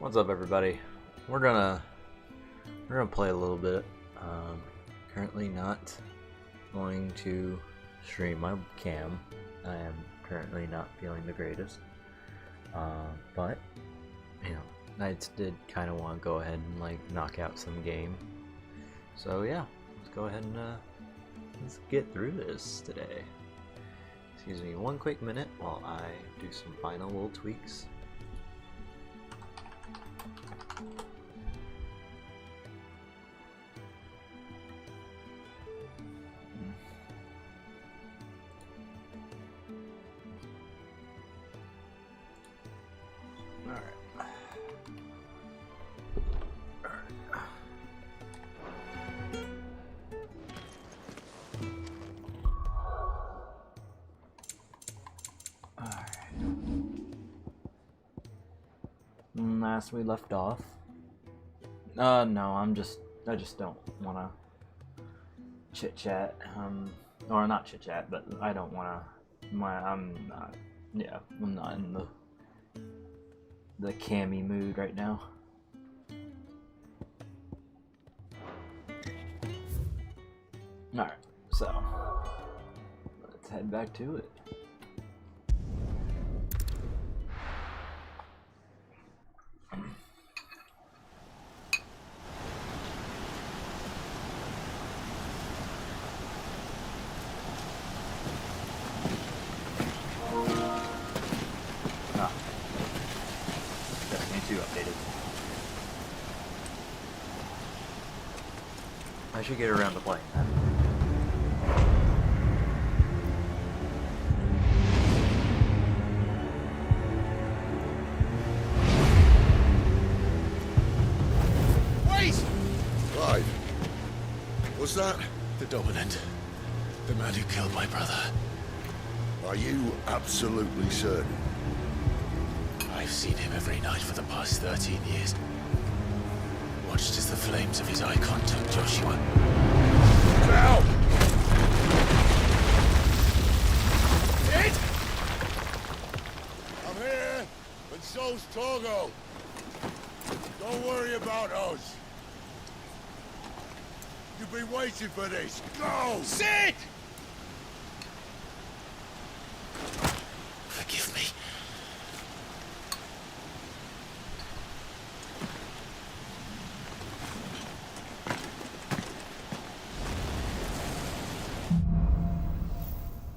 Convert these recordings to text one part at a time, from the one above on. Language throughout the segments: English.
What's up, everybody? We're gonna play a little bit. Currently not going to stream my cam. I am currently not feeling the greatest. But you know, I did kind of want to go ahead and like knock out some game. So yeah, let's go ahead and let's get through this today. Excuse me one quick minute while I do some final little tweaks. Last we left off. No, I just don't wanna chit chat. Or not chit chat, but I don't wanna. I'm not in the cammy mood right now. All right, so let's head back to it. I should get around to playing that. Wait! Clive, was that the dominant? The man who killed my brother? Are you absolutely certain? I've seen him every night for the past 13 years. Watched as the flames of his icon took Joshua. Now! Sid! I'm here, and so's Togo. Don't worry about us. You've been waiting for this. Go! Sid! Forgive me.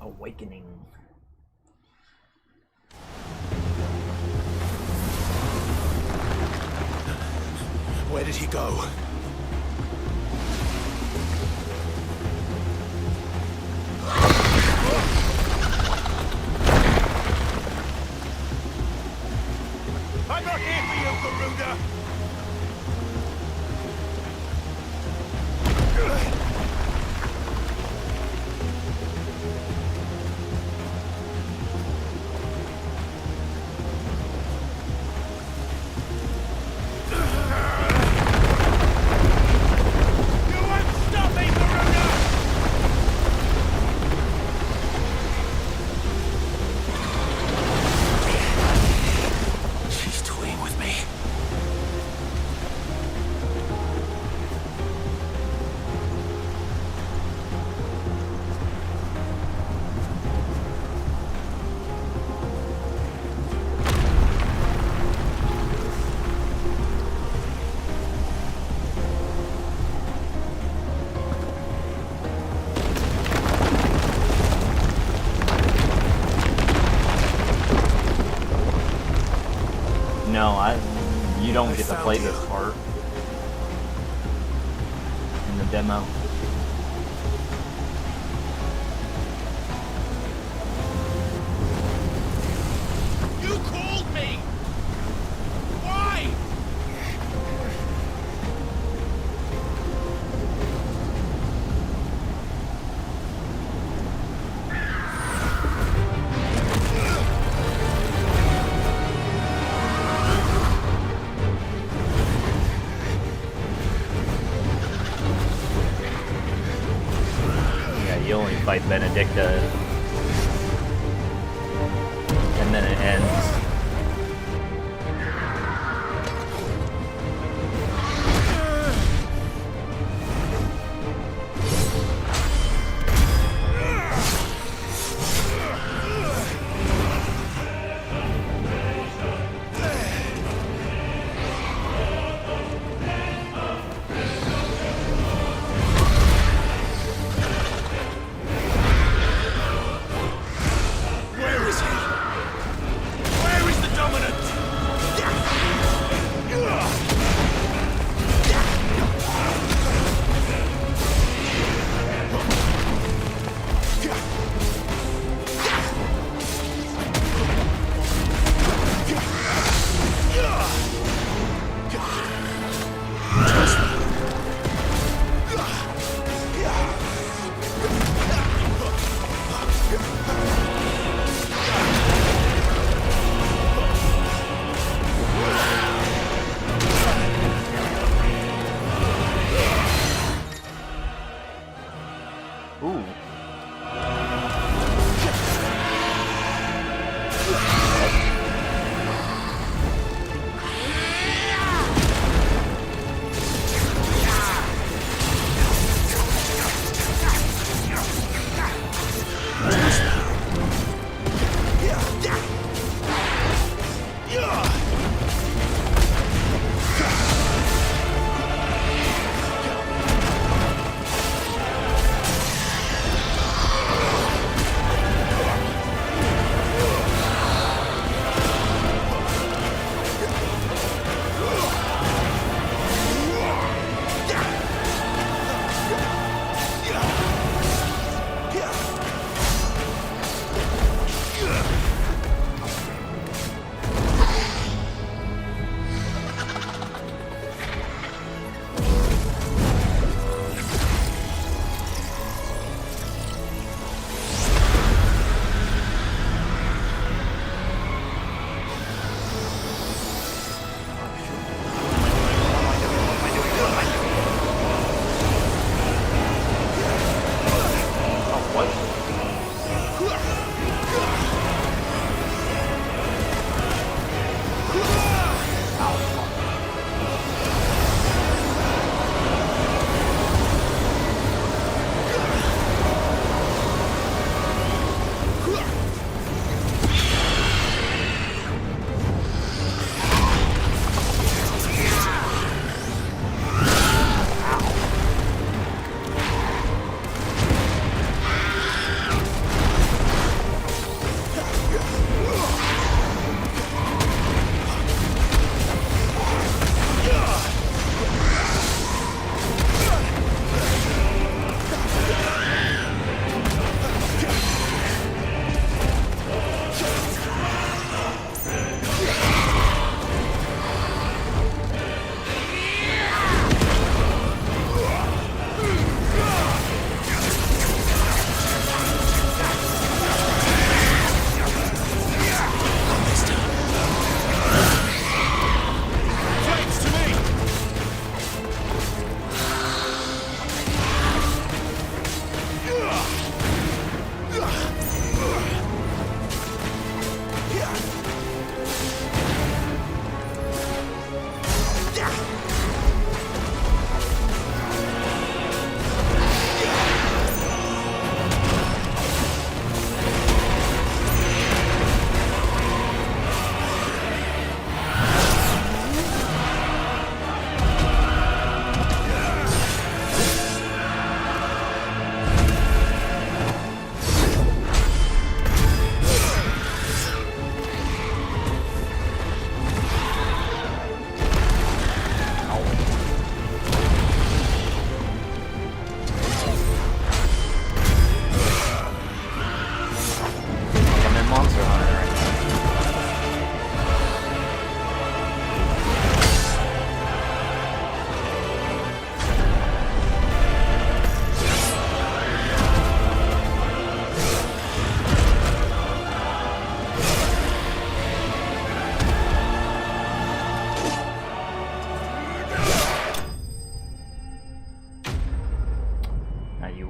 Awakening. Where did he go? I'm not here for you, Garuda! No, you don't get to play this part in the demo. You called me! Why? You only fight Benedicta, and then it ends.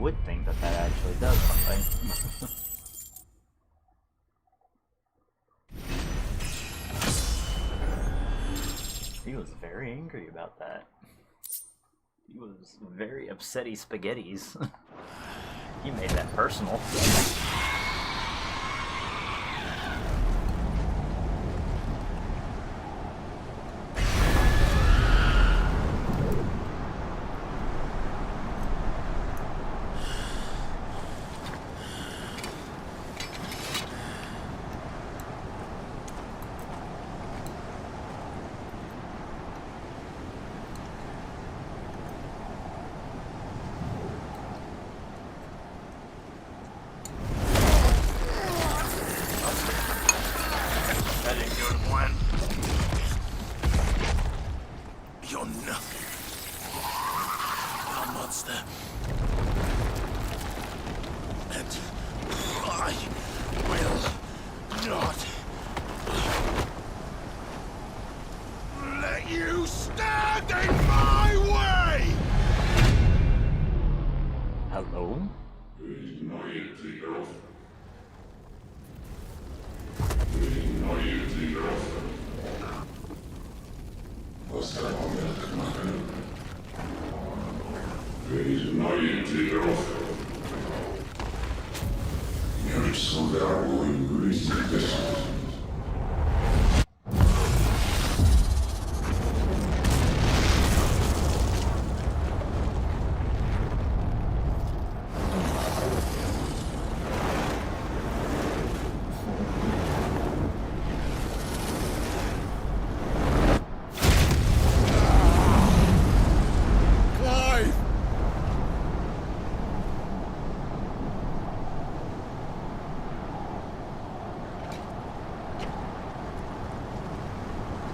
would think that that actually does something. He was very angry about that. He was very upsetty spaghettis. He made that personal.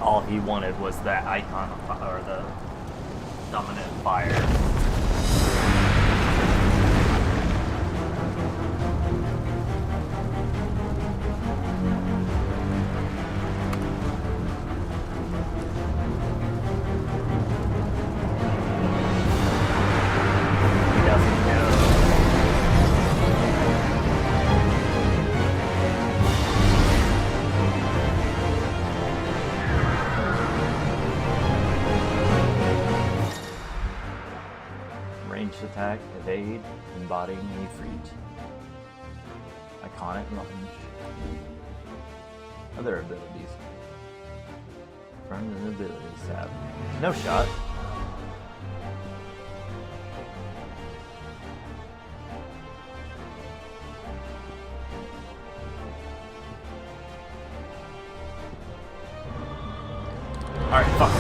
All he wanted was that icon or the dominant fire. He doesn't know. Attack, evade, embodying a freeze. Iconic lunge. Other abilities. From the abilities tab. No shot. Alright, fuck.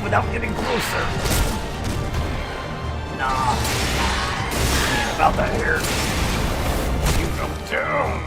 Without getting closer. Nah. Ain't about that here. You go down.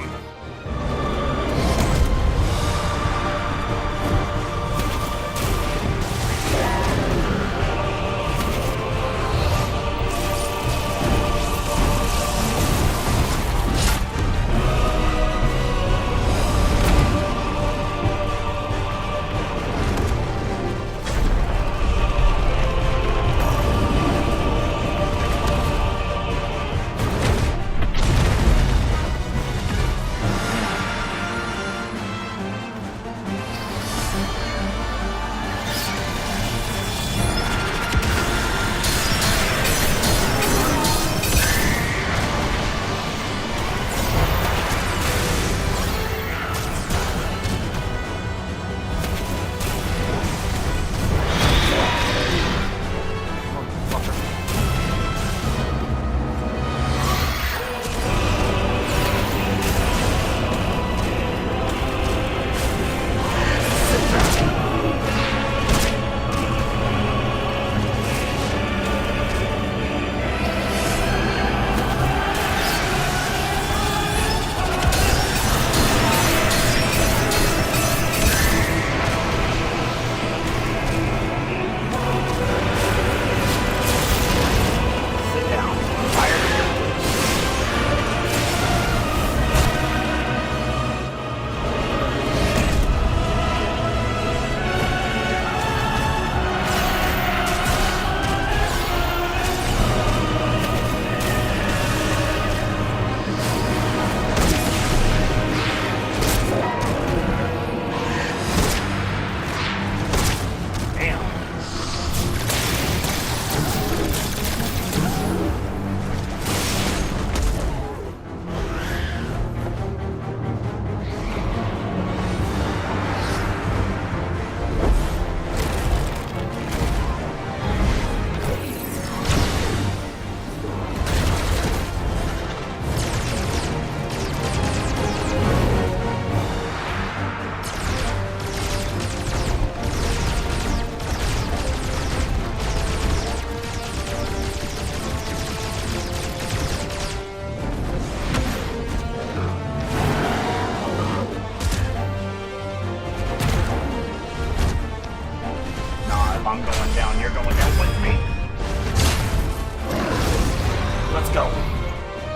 go.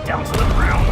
Down to the ground.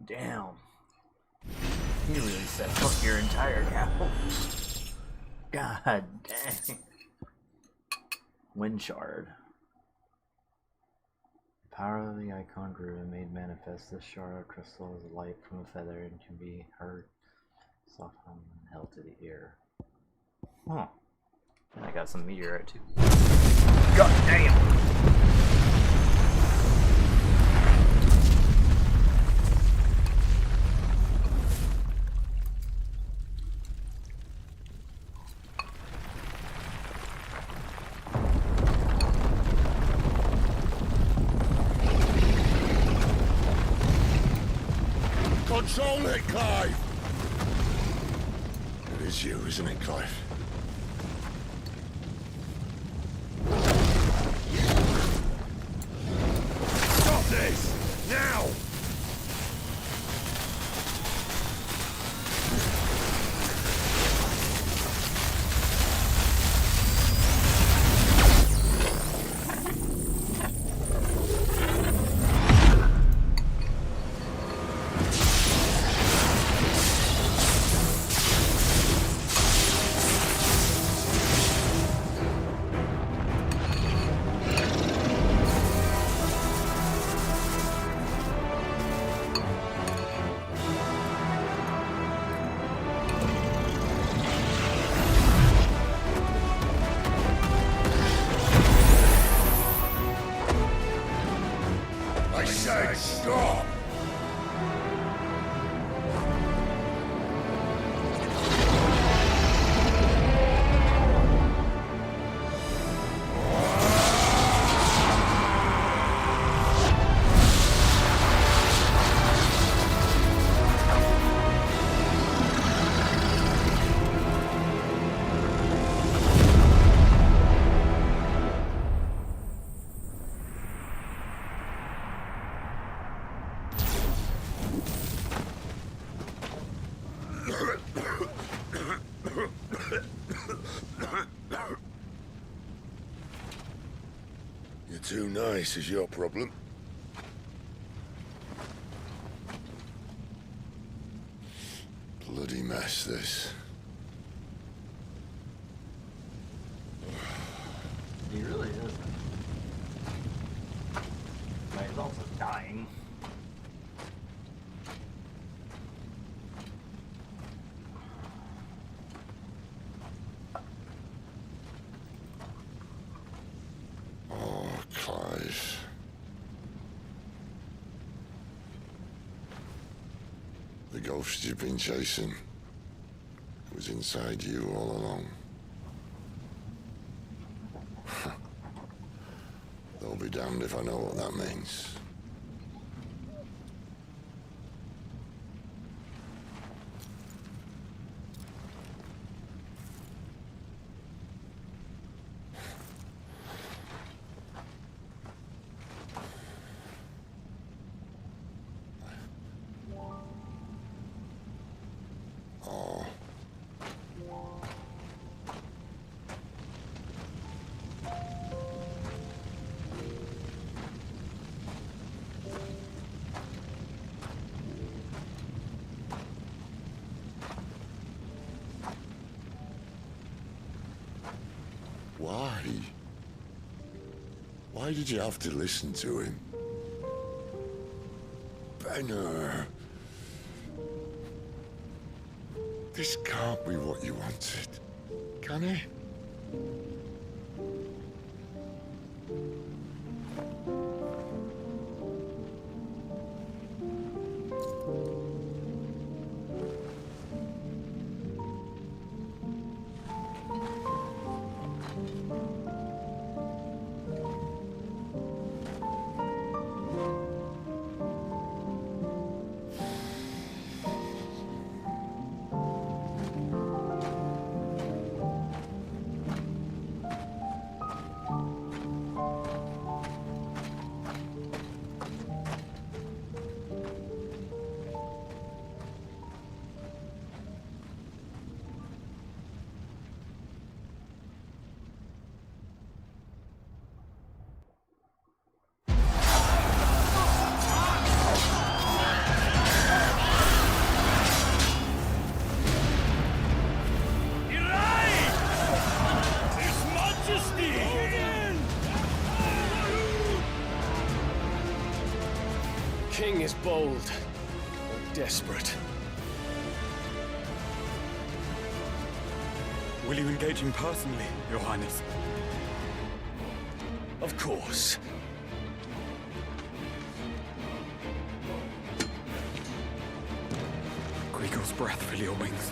Damn. He really said fuck your entire capital. God dang. Wind shard. The power of the icon grew and made manifest. This shard of crystal is light from a feather and can be heard soft hum and held to the ear. Huh. And I got some meteorite too. God damn! Control it, Clive! It is you, isn't it, Clive? Stop this! Now! I said stop! You're too nice is your problem. bloody mess, this. He really isn't. But he's also dying. Oh, Clive. The ghost you've been chasing was inside you all along. I'll be damned if I know what that means. Oh. Why? Why did you have to listen to him? Benner. This can't be what you wanted, can it? King is bold, or desperate. Will you engage him personally, Your Highness? Of course. Griego's breath fill your wings.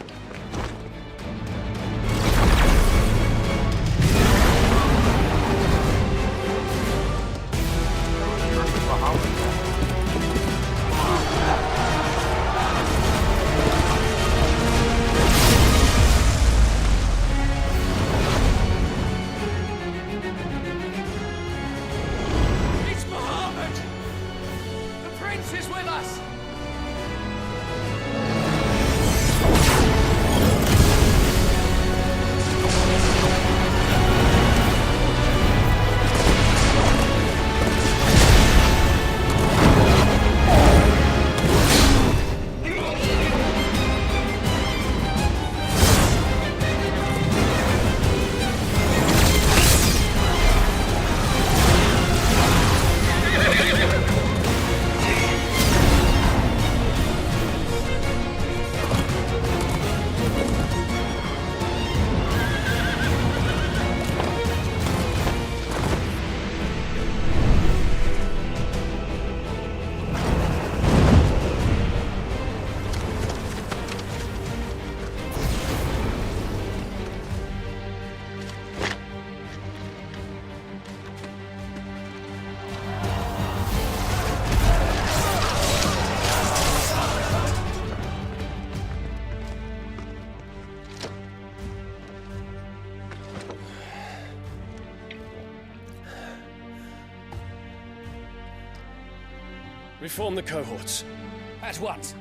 Reform the cohorts. At once.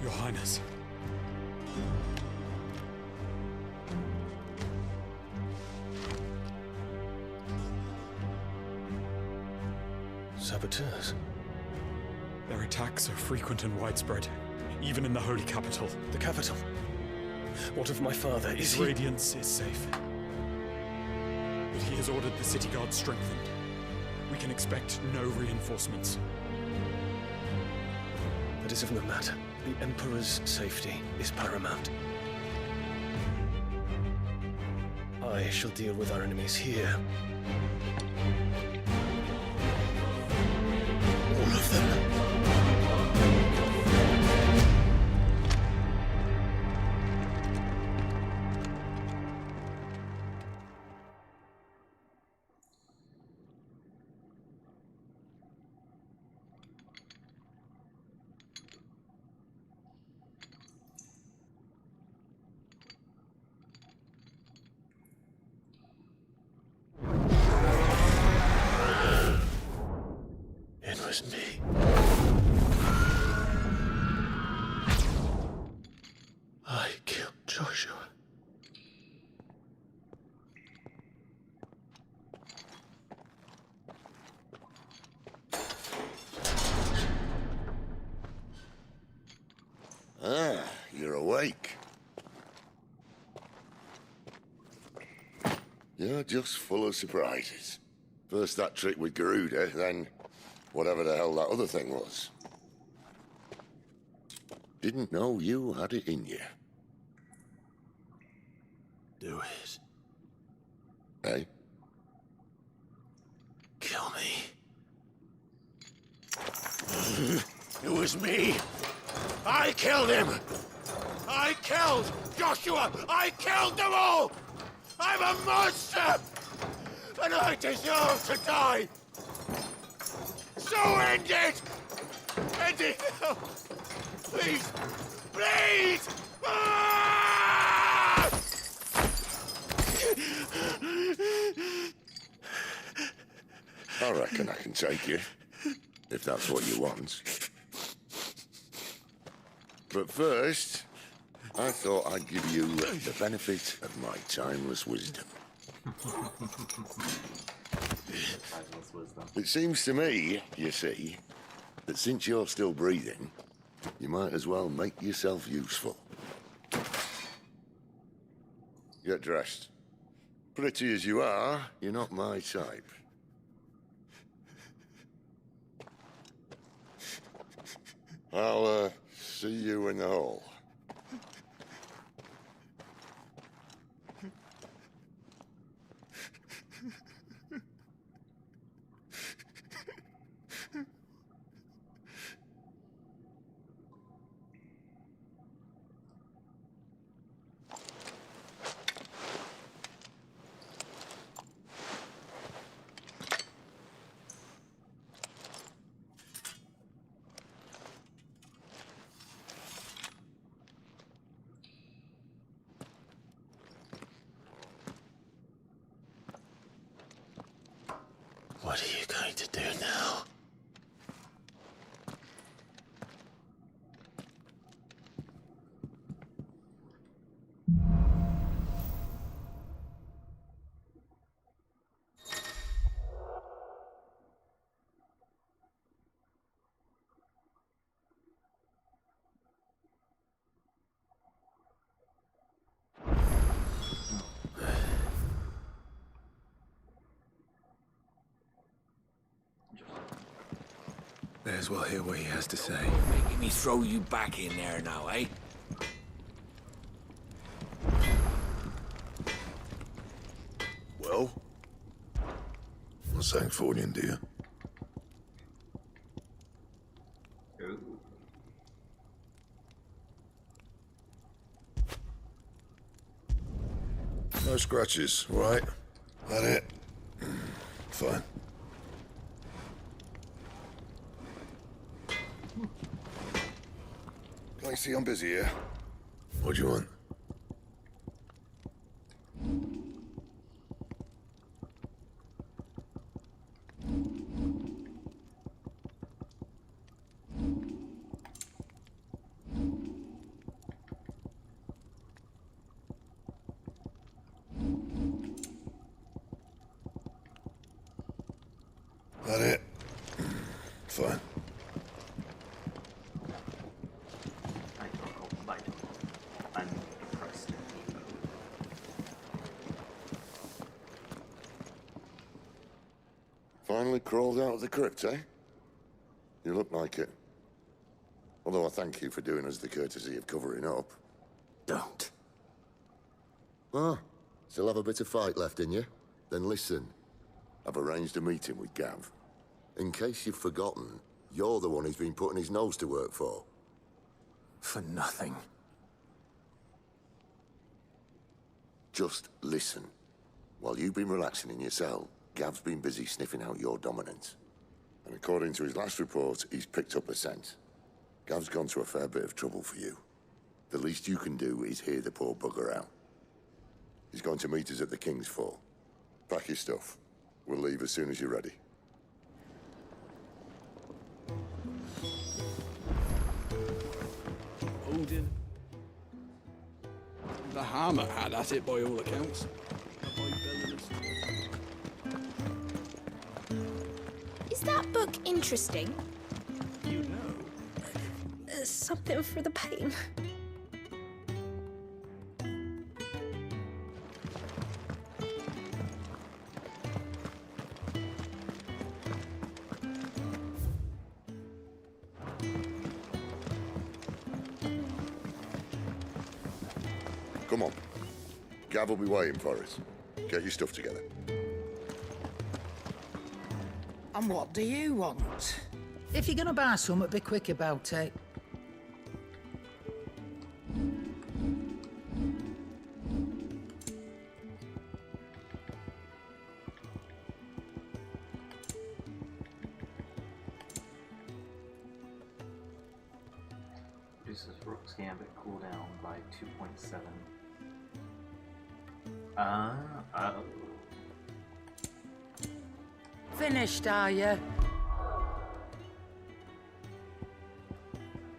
Your Highness. Saboteurs? Their attacks are frequent and widespread, even in the holy capital. The capital? What of my father? Is His he... radiance is safe. But he has ordered the city guard strengthened. We can expect no reinforcements. That is of no matter. The Emperor's safety is paramount. I shall deal with our enemies here. All of them. It was me. I killed Joshua. Ah, you're awake. You're just full of surprises. First that trick with Garuda, then whatever the hell that other thing was. Didn't know you had it in you. Do it. Eh? Kill me. It was me. I killed him. I killed Joshua. I killed them all. I'm a monster. And I deserve to die. So end it. End it now. Please. Please. Ah! I reckon I can take you, if that's what you want. But first, I thought I'd give you the benefit of my timeless wisdom. Timeless wisdom. It seems to me, you see, that since you're still breathing, you might as well make yourself useful. Get dressed. Pretty as you are, you're not my type. I'll, see you in the hall. What are you going to do now? May as well hear what he has to say. Making me throw you back in there now, eh? Well? Not Sancfordian, do you? No scratches, right? That it? Fine. Can I see I'm busy here? What do you want? That it? Fine. I'm impressed. Finally crawled out of the crypt, eh? You look like it. Although I thank you for doing us the courtesy of covering up. Don't. Ah, still have a bit of fight left in you? Then listen. I've arranged a meeting with Gav. In case you've forgotten, you're the one he's been putting his nose to work for. For nothing. Just listen. While you've been relaxing in your cell, Gav's been busy sniffing out your dominance. And according to his last report, he's picked up a scent. Gav's gone to a fair bit of trouble for you. The least you can do is hear the poor bugger out. He's going to meet us at the King's Fall. Pack your stuff. We'll leave as soon as you're ready. Odin. The Hammer had at it by all accounts. Is that book interesting? You know. Something for the pain. Come on. Gav will be waiting for us. Get your stuff together. And what do you want? If you're gonna buy something, be quick about it. Reduces Rook's Gambit cooldown by 2.7. Finished, are you?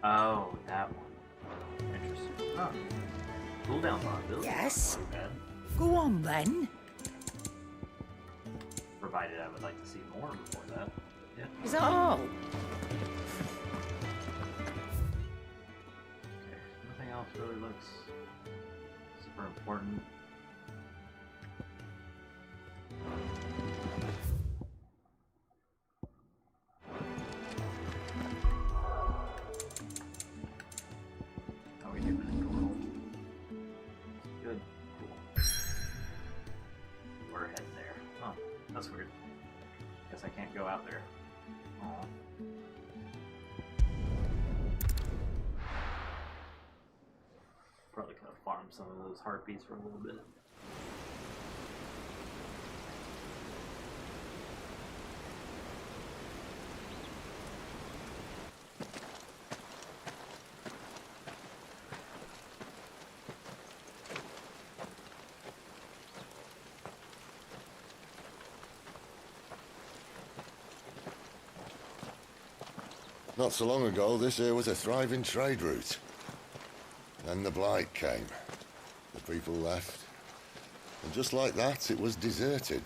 Oh, that one. Interesting. Oh. Cooldown ability. Yes. Not too bad. Go on then. Provided I would like to see more before that. Yeah. Is that all? Okay. Nothing else really looks super important. How we doing in total? Good. Cool. We're heading there. Oh, that's weird. Guess I can't go out there. Aw. Probably could have farmed some of those harpies for a little bit. Not so long ago, this here was a thriving trade route. Then the Blight came. The people left. And just like that, it was deserted.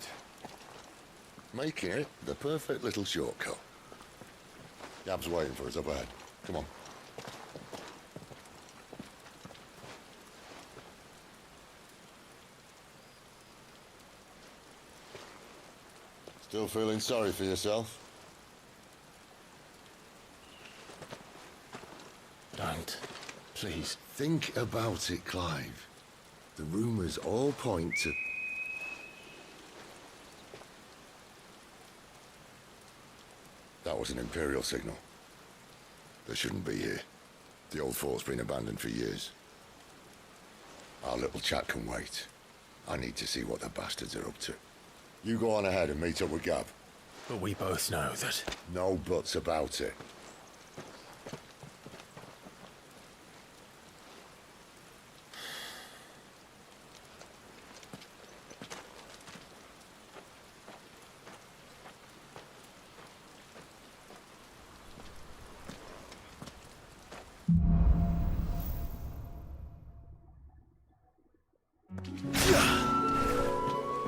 Making it the perfect little shortcut. Gab's waiting for us up ahead. Come on. Still feeling sorry for yourself? Don't. Please. Think about it, Clive. The rumors all point to... That was an Imperial signal. They shouldn't be here. The old fort's been abandoned for years. Our little chat can wait. I need to see what the bastards are up to. You go on ahead and meet up with Gab. But we both know that... No buts about it.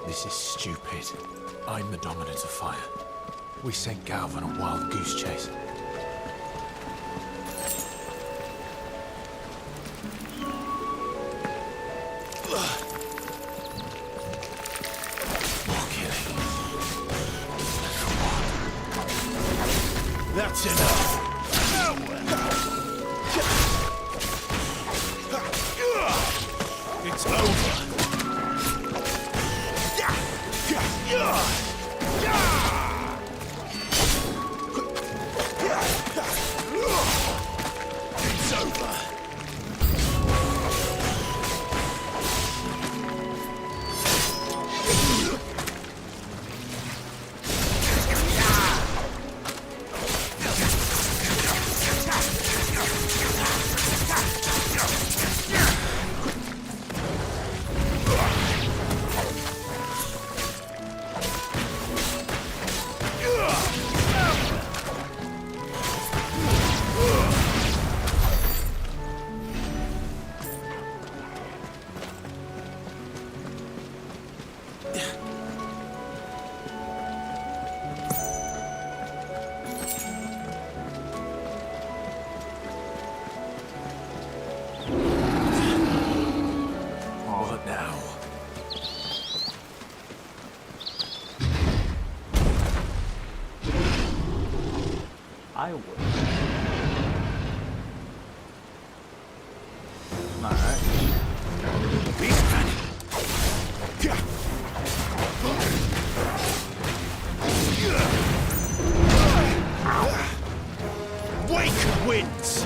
This is stupid. I'm the dominant of fire. We sent Galv on a wild goose chase. More killing. That's enough. It's over. It's over. What now? I would. Alright. Beastman! Wake winds!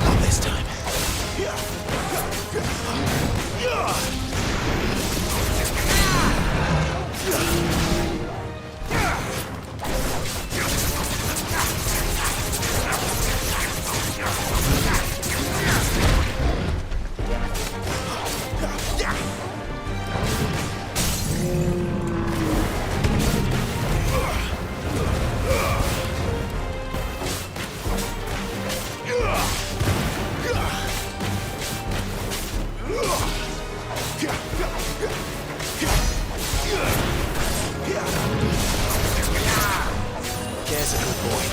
Not this time. There's a good boy.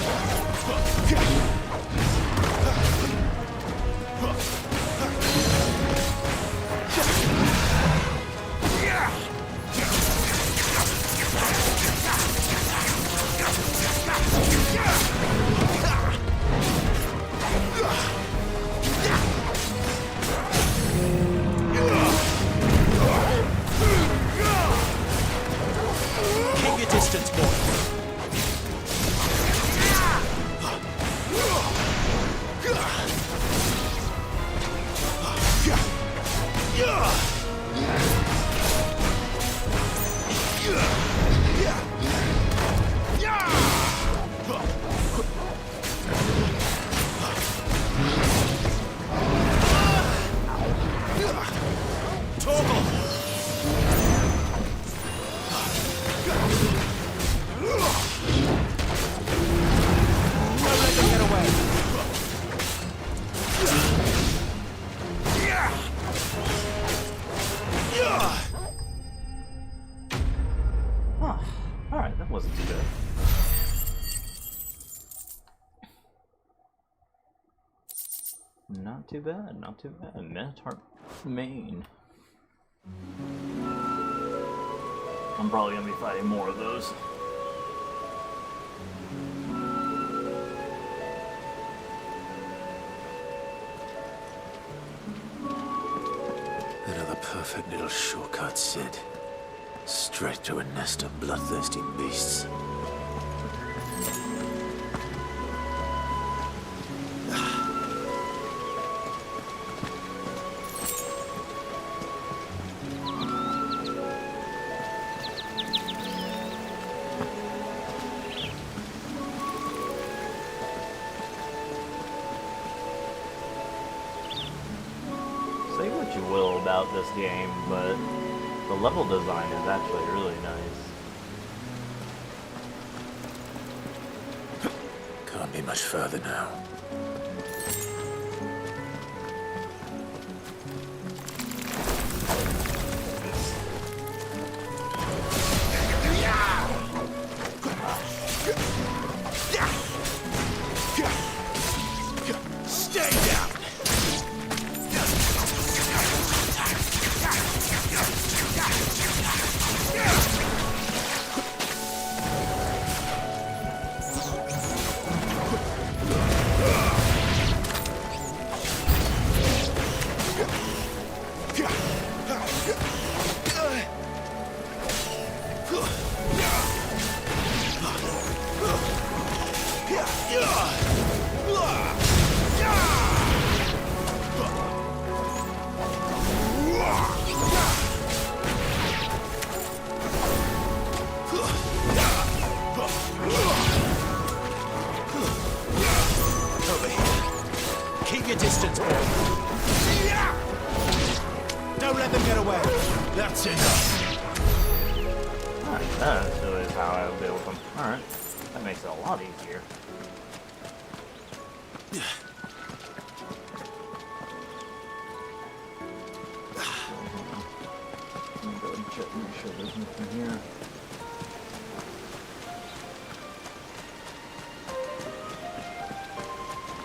Keep your distance, boy. Huh. Alright, that wasn't too bad. Not too bad, not too bad. Minotaur main. I'm probably gonna be fighting more of those. Another perfect little shortcut, Sid. Straight to a nest of bloodthirsty beasts. Say what you will about this game, but the level design is actually really nice. Can't be much further now. Stay down! Keep your distance, boy. Don't let them get away. That's enough. Alright, that actually is how I would deal with them. Alright, that makes it a lot easier. Let me go and check, make sure there's nothing here.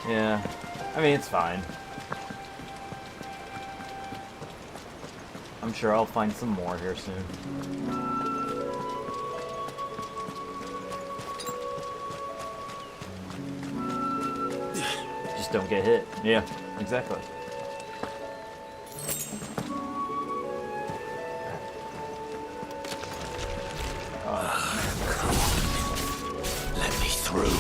Yeah, I mean, it's fine. I'm sure I'll find some more here soon. Just don't get hit. Yeah, exactly. Come on. Let me through.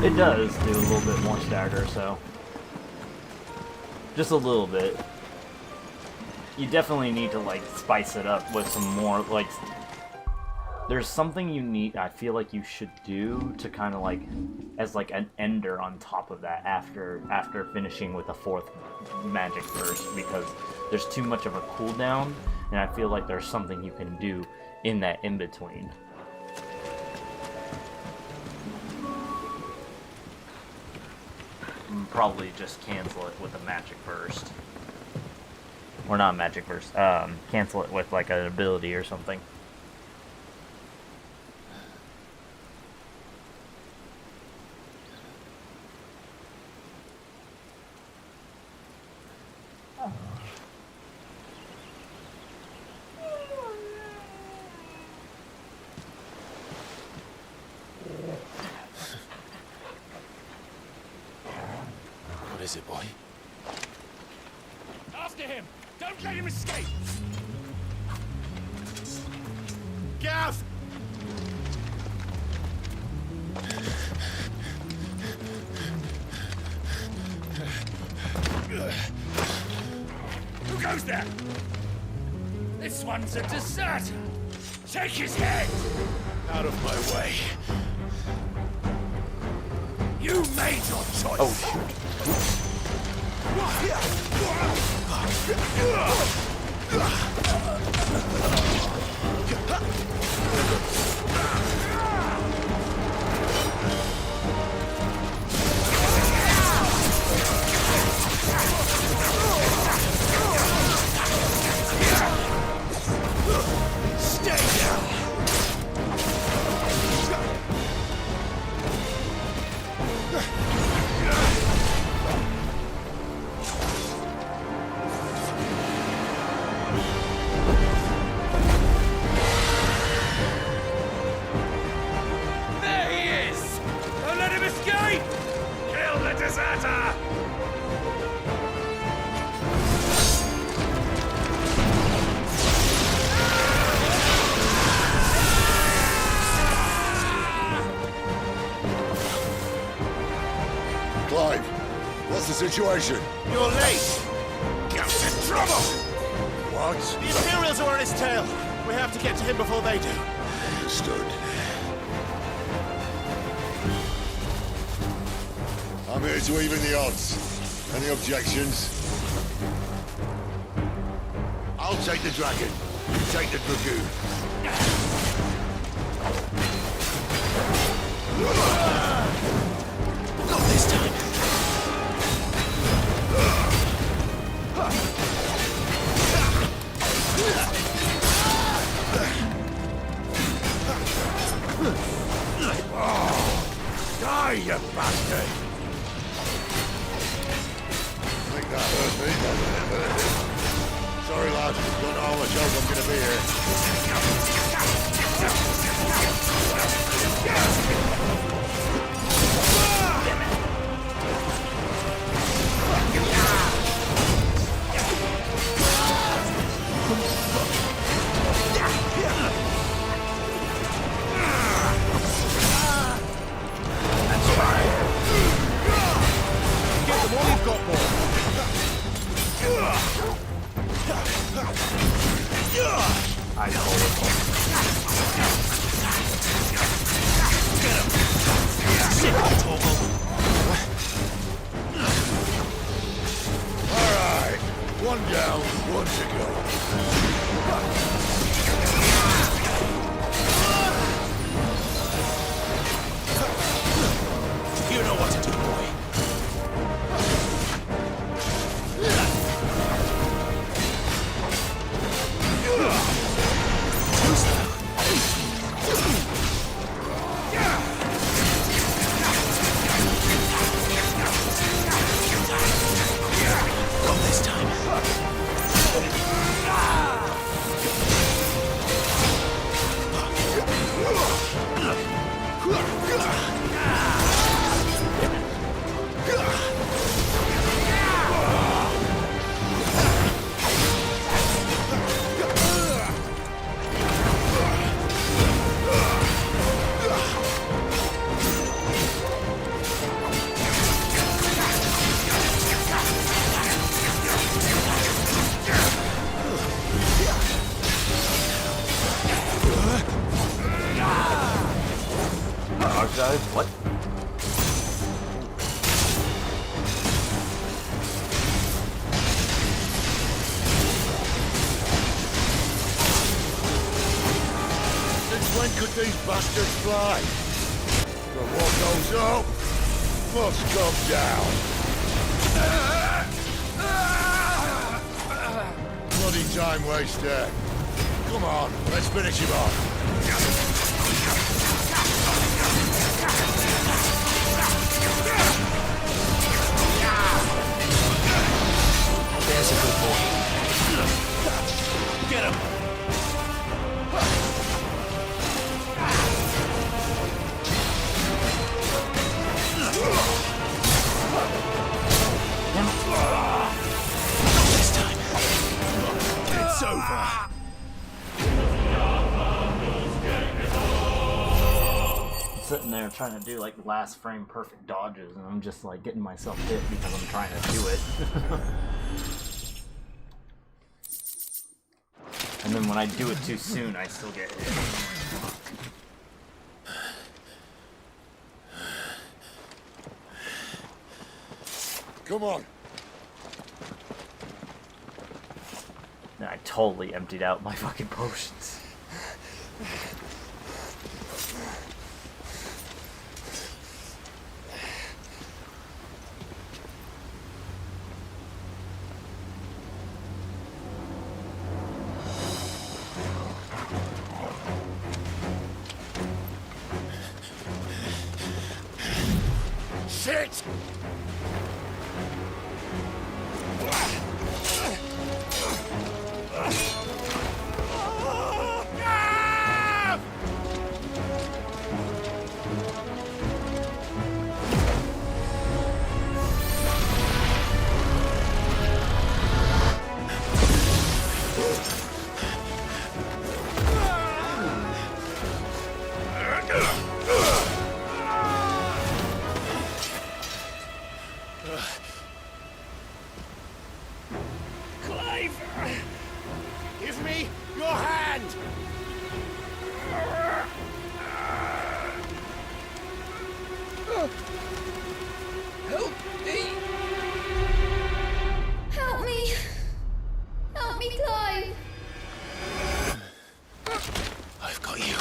It does do a little bit more stagger, so just a little bit. You definitely need to like spice it up with some more like. There's something you need. I feel like you should do to kind of like as like an ender on top of that after finishing with the 4th magic burst, because there's too much of a cooldown, and I feel like there's something you can do in that in between. Probably just cancel it with a magic burst. Or not magic burst. Cancel it with like an ability or something. What is it, boy? After him! Don't let him escape! Gav! Who goes there? This one's a deserter! Take his head! Out of my way. You made your choice! Oh, shoot. Stay down! There he is! Don't let him escape! Kill the deserter! Clive, what's the situation? You're late! Gav's in trouble! What? The Imperials are on his tail! We have to get to him before they do. Understood. I'm here to even the odds. Any objections? I'll take the dragon. You take the dragoon. Not this time. Die, you bastard! I think that hurt me. Sorry, lad. Don't know how much else I'm gonna be That's fine. Get them all you've got more. I know. Get him. Sit on Torval. All right. One down, one to go. You know what to do, boy. Too slow. Not this time. Guys, what? Since when could these bastards fly? But what goes up must come down. Bloody time waster. Come on, let's finish him off. There's a good boy. Get him. Not this time. It's over. Sitting there trying to do like last frame perfect dodges, and I'm just like getting myself hit because I'm trying to do it. I And then when I do it too soon, I still get hit. Come on. And I totally emptied out my fucking potions. Shit! Clive! Give me your hand! Help me! Help me! Help me, Clive! I've got you.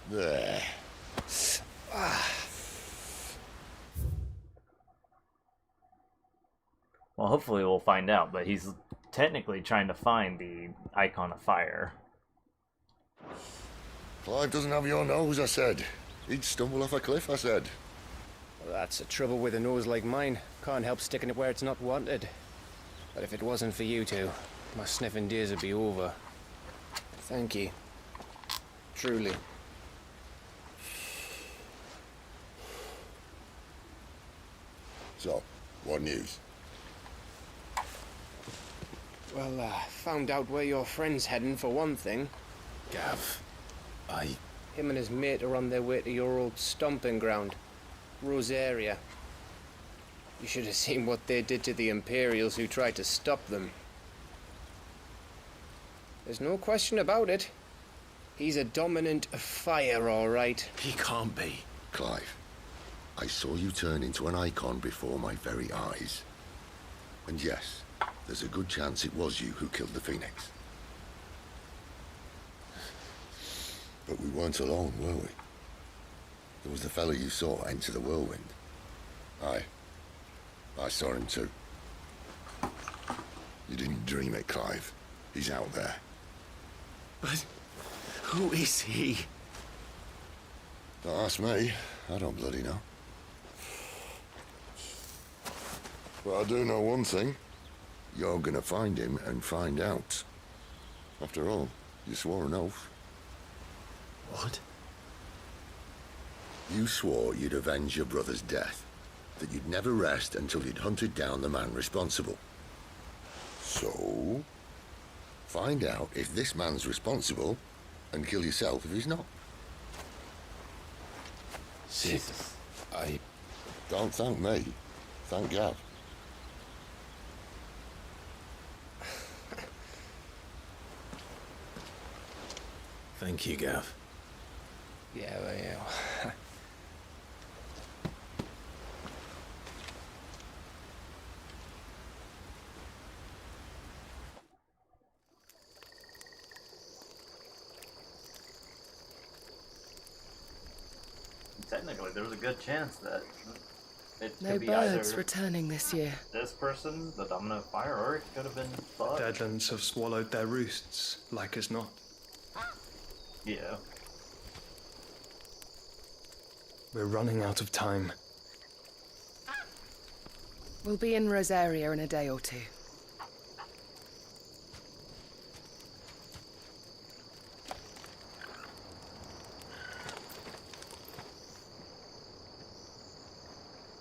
There. Well, hopefully we'll find out, but he's technically trying to find the icon of fire. Clive doesn't have your nose, I said. He'd stumble off a cliff, I said. Well, that's the trouble with a nose like mine. Can't help sticking it where it's not wanted. But if it wasn't for you two, my sniffing days would be over. Thank you. Truly. So, what news? Well, found out where your friend's heading for one thing. Gav, Him and his mate are on their way to your old stomping ground, Rosaria. You should have seen what they did to the Imperials who tried to stop them. There's no question about it. He's a dominant of fire, all right. he can't be. Clive, I saw you turn into an icon before my very eyes. And yes, there's a good chance it was you who killed the Phoenix. But we weren't alone, were we? There was the fellow you saw enter the whirlwind. I saw him too. You didn't dream it, Clive. He's out there. But who is he? Don't ask me. I don't bloody know. But I do know one thing. You're gonna find him and find out. After all, you swore an oath. What? You swore you'd avenge your brother's death. That you'd never rest until you'd hunted down the man responsible. So, find out if this man's responsible and kill yourself if he's not. Jesus. Don't thank me. Thank Gav. Thank you, Gav. Yeah, well, yeah. Technically, there's a good chance that it No could be birds either returning this year. this person, the dominant of fire, or it could have been Bud. Deadlands have swallowed their roosts, like as not. Yeah. We're running out of time. We'll be in Rosaria in a day or two.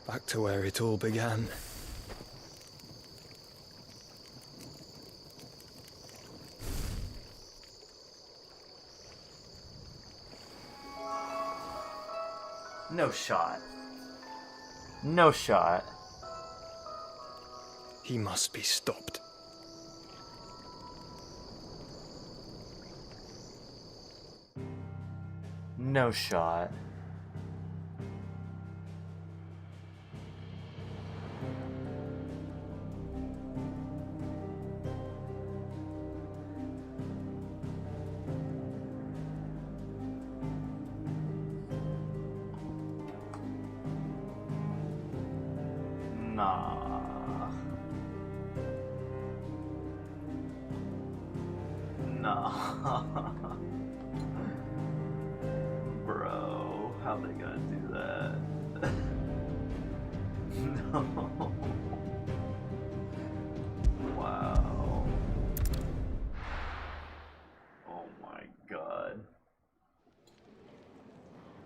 Back to where it all began. No shot. No shot. He must be stopped. No shot. Nah. Nah. Bro, how they gonna do that? No. Wow. Oh my god.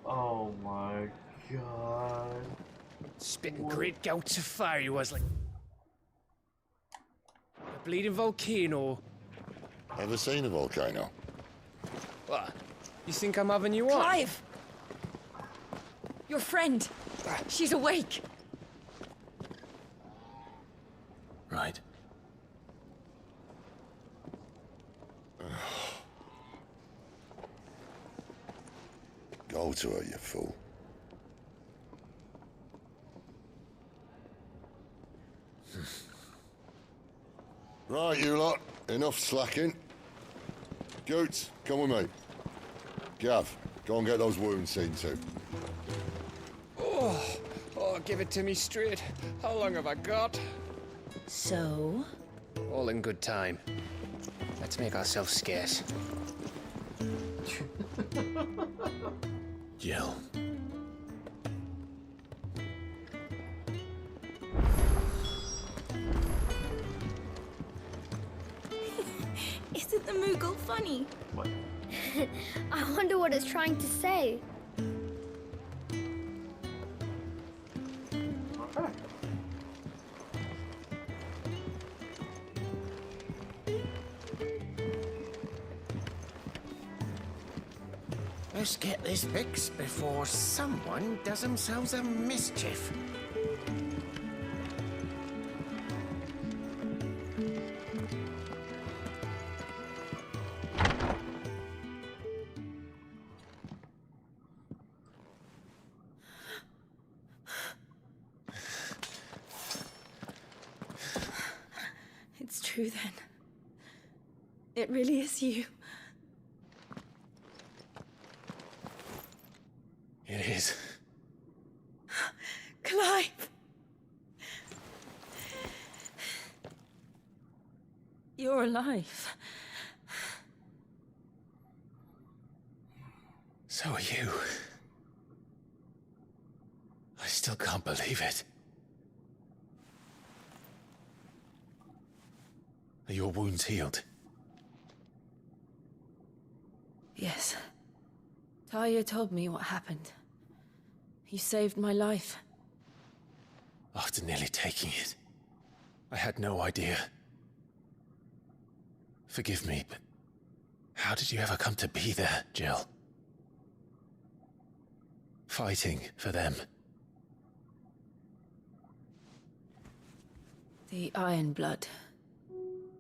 Oh my god. Spitting great gouts of fire he was like. A bleeding volcano. Ever seen a volcano? What? You think I'm having you on? Clive! Your friend. She's awake. Right. Go to her, you fool. Right, you lot. Enough slacking. Goots, come with me. Gav, go and get those wounds seen to. Oh, give it to me straight. How long have I got? So? All in good time. Let's make ourselves scarce. Jill. Isn't the Moogle funny? What? I wonder what it's trying to say. Let's get this fixed before someone does themselves a mischief. It's true then. It really is you. It is. Clive! You're alive. So are you. I still can't believe it. Are your wounds healed? Yes. Talia told me what happened. You saved my life. After nearly taking it, I had no idea. Forgive me, but how did you ever come to be there, Jill? Fighting for them. The Iron Blood.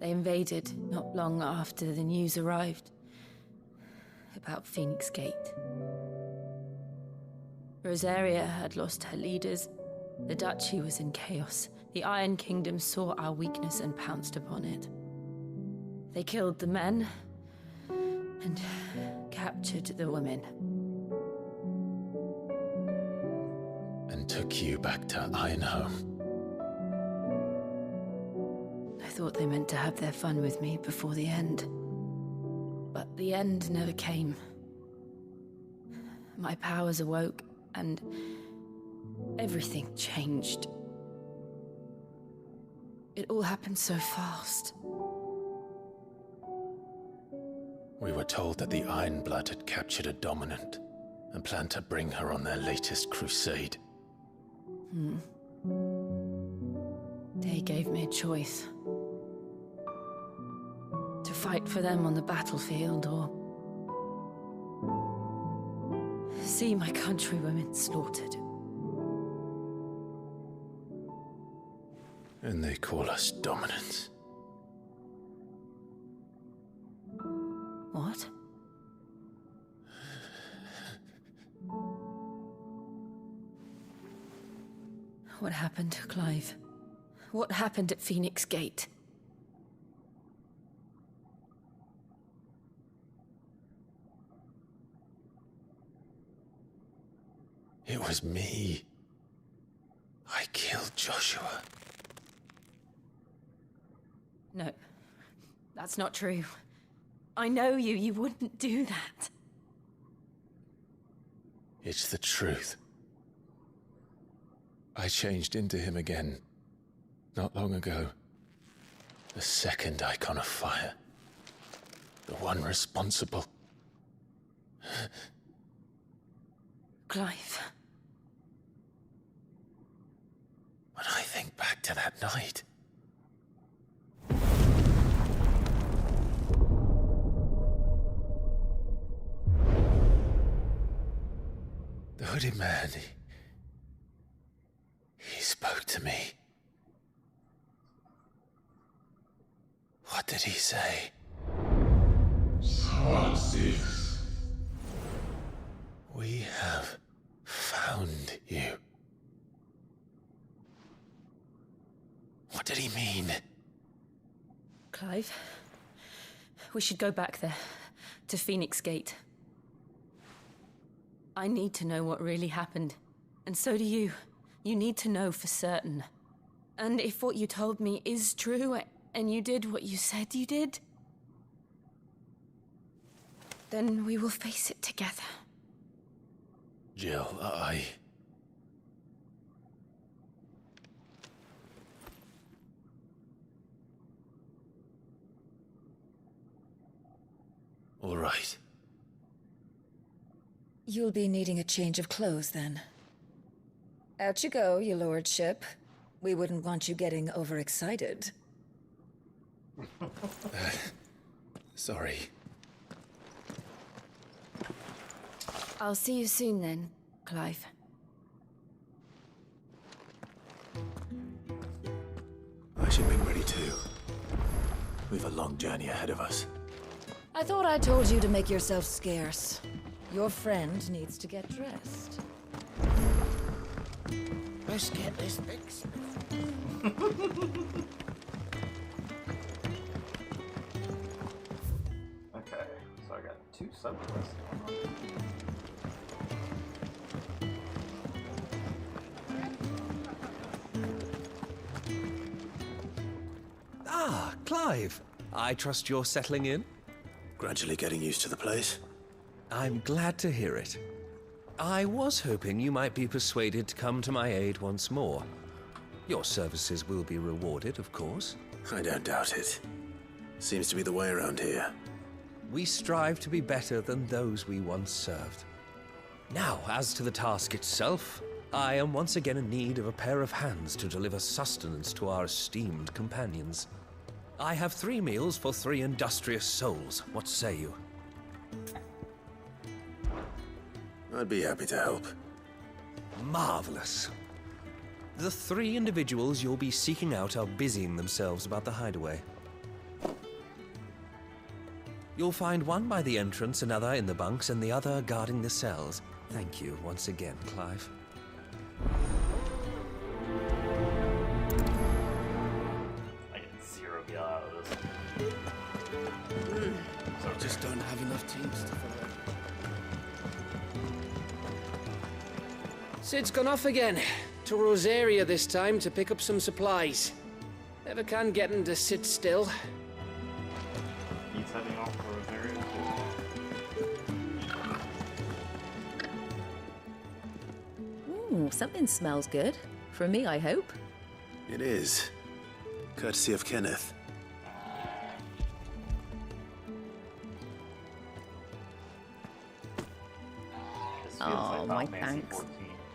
They invaded not long after the news arrived about Phoenix Gate. Rosaria had lost her leaders. The Duchy was in chaos. The Iron Kingdom saw our weakness and pounced upon it. They killed the men and captured the women. And took you back to Ironhome. I thought they meant to have their fun with me before the end. But the end never came. My powers awoke, and everything changed. It all happened so fast. We were told that the Ironblood had captured a dominant and planned to bring her on their latest crusade. They gave me a choice. To fight for them on the battlefield or see my countrywomen slaughtered. And they call us dominants. What? What happened, Clive? What happened at Phoenix Gate? It was me. I killed Joshua. No, that's not true. I know you. You wouldn't do that. It's the truth. I changed into him again, not long ago. The second icon of fire. The one responsible. Clive. When I think back to that night... The hooded man, he spoke to me. What did he say? We have found you. What did he mean? Clive, we should go back there, to Phoenix Gate. I need to know what really happened, and so do you. You need to know for certain. And if what you told me is true, and you did what you said you did, then we will face it together. Jill, All right. You'll be needing a change of clothes, then. Out you go, your lordship. We wouldn't want you getting overexcited. Sorry. I'll see you soon then, Clive. I should make ready too. We've a long journey ahead of us. I thought I told you to make yourself scarce. Your friend needs to get dressed. Let's get this fixed. Okay, so I got 2 subquests going on. Ah, Clive. I trust you're settling in? Gradually getting used to the place. I'm glad to hear it. I was hoping you might be persuaded to come to my aid once more. Your services will be rewarded, of course. I don't doubt it. Seems to be the way around here. We strive to be better than those we once served. Now, as to the task itself, I am once again in need of a pair of hands to deliver sustenance to our esteemed companions. I have 3 meals for 3 industrious souls. What say you? I'd be happy to help. Marvelous. The 3 individuals you'll be seeking out are busying themselves about the hideaway. You'll find one by the entrance, another in the bunks, and the other guarding the cells. Thank you once again, Clive. I get 0 gil out of this. I just don't have enough teams to follow. Sid's gone off again. To Rosaria this time to pick up some supplies. Never can get him to sit still. He's heading off for Rosaria. Ooh, something smells good. For me, I hope. It is. Courtesy of Kenneth. Oh, my thanks.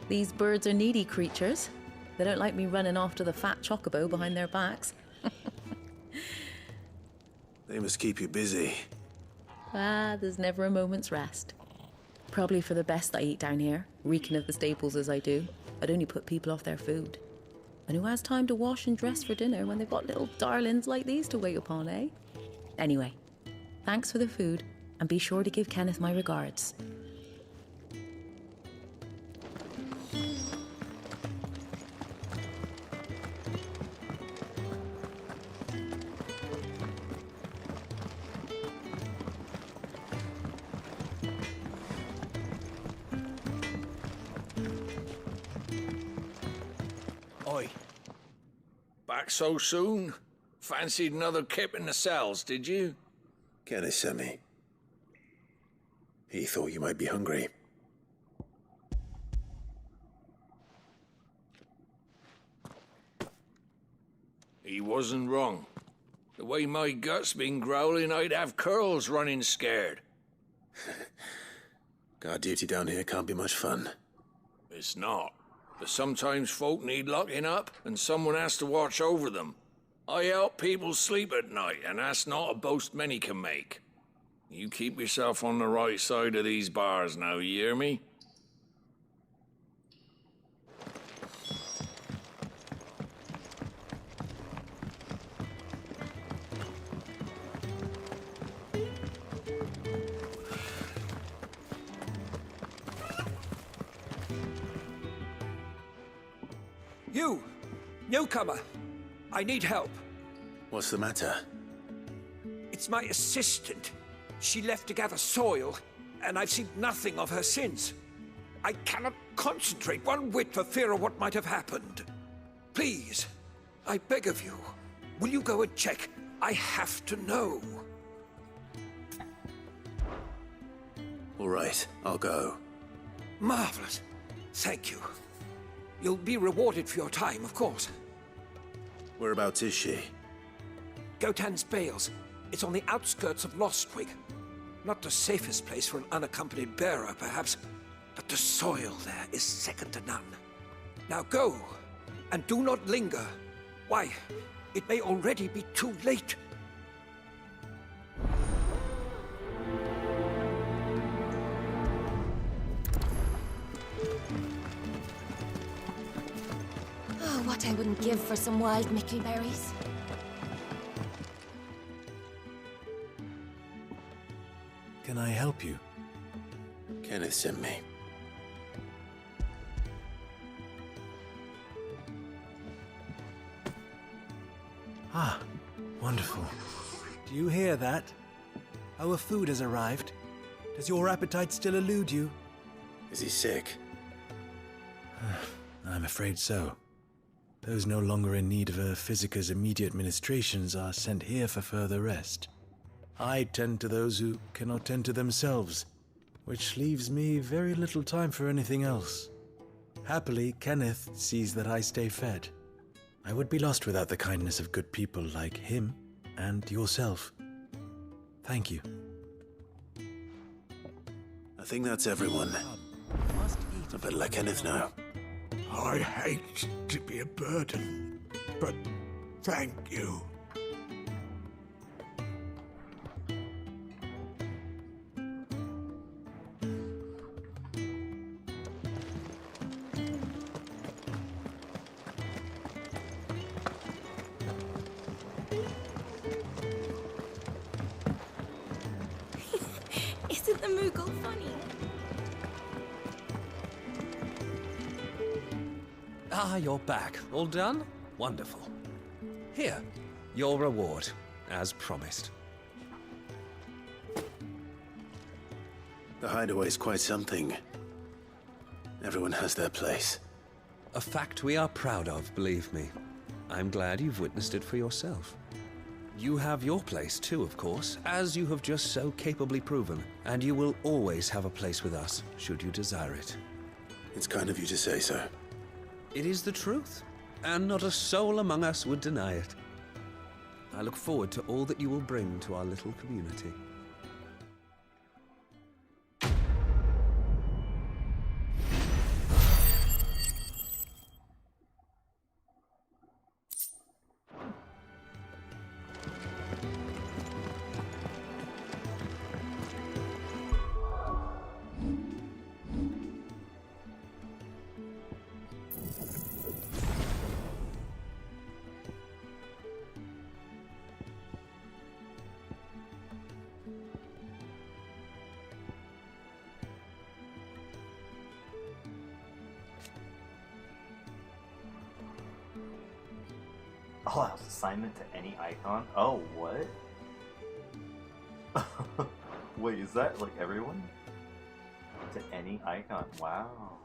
These birds are needy creatures. They don't like me running after the fat chocobo behind their backs. They must keep you busy. Ah, there's never a moment's rest. Probably for the best I eat down here, reeking of the staples as I do. I'd only put people off their food. And who has time to wash and dress for dinner when they've got little darlings like these to wait upon, eh? Anyway, thanks for the food, and be sure to give Kenneth my regards. Oi. Back so soon? Fancied another kip in the cells, did you? Kenneth sent me. He thought you might be hungry. He wasn't wrong. The way my gut's been growling, I'd have curls running scared. Guard duty down here can't be much fun. It's not. But sometimes folk need locking up, and someone has to watch over them. I help people sleep at night, and that's not a boast many can make. You keep yourself on the right side of these bars now, you hear me? You! Newcomer! I need help. What's the matter? It's my assistant. She left to gather soil, and I've seen nothing of her since. I cannot concentrate one whit for fear of what might have happened. Please, I beg of you, will you go and check? I have to know. All right, I'll go. Marvelous. Thank you. You'll be rewarded for your time, of course. Whereabouts is she? Gotan's Bales. It's on the outskirts of Lostwig. Not the safest place for an unaccompanied bearer, perhaps, but the soil there is second to none. Now go, and do not linger. Why, it may already be too late. Oh, what I wouldn't give for some wild mickleberries. Can I help you? Kenneth sent me. Ah, wonderful. Do you hear that? Our food has arrived. Does your appetite still elude you? Is he sick? I'm afraid so. Those no longer in need of a Physica's immediate ministrations are sent here for further rest. I tend to those who cannot tend to themselves, which leaves me very little time for anything else. Happily, Kenneth sees that I stay fed. I would be lost without the kindness of good people like him and yourself. Thank you. I think that's everyone. I better let Kenneth know. I hate to be a burden, but thank you. Isn't the Moogle funny? Ah, you're back. All done? Wonderful. Here, your reward, as promised. The hideaway's quite something. Everyone has their place. A fact we are proud of, believe me. I'm glad you've witnessed it for yourself. You have your place too, of course, as you have just so capably proven, and you will always have a place with us, should you desire it. It's kind of you to say so. It is the truth, and not a soul among us would deny it. I look forward to all that you will bring to our little community. Allows assignment to any icon? Oh, what? Wait, is that like everyone? To any icon? Wow.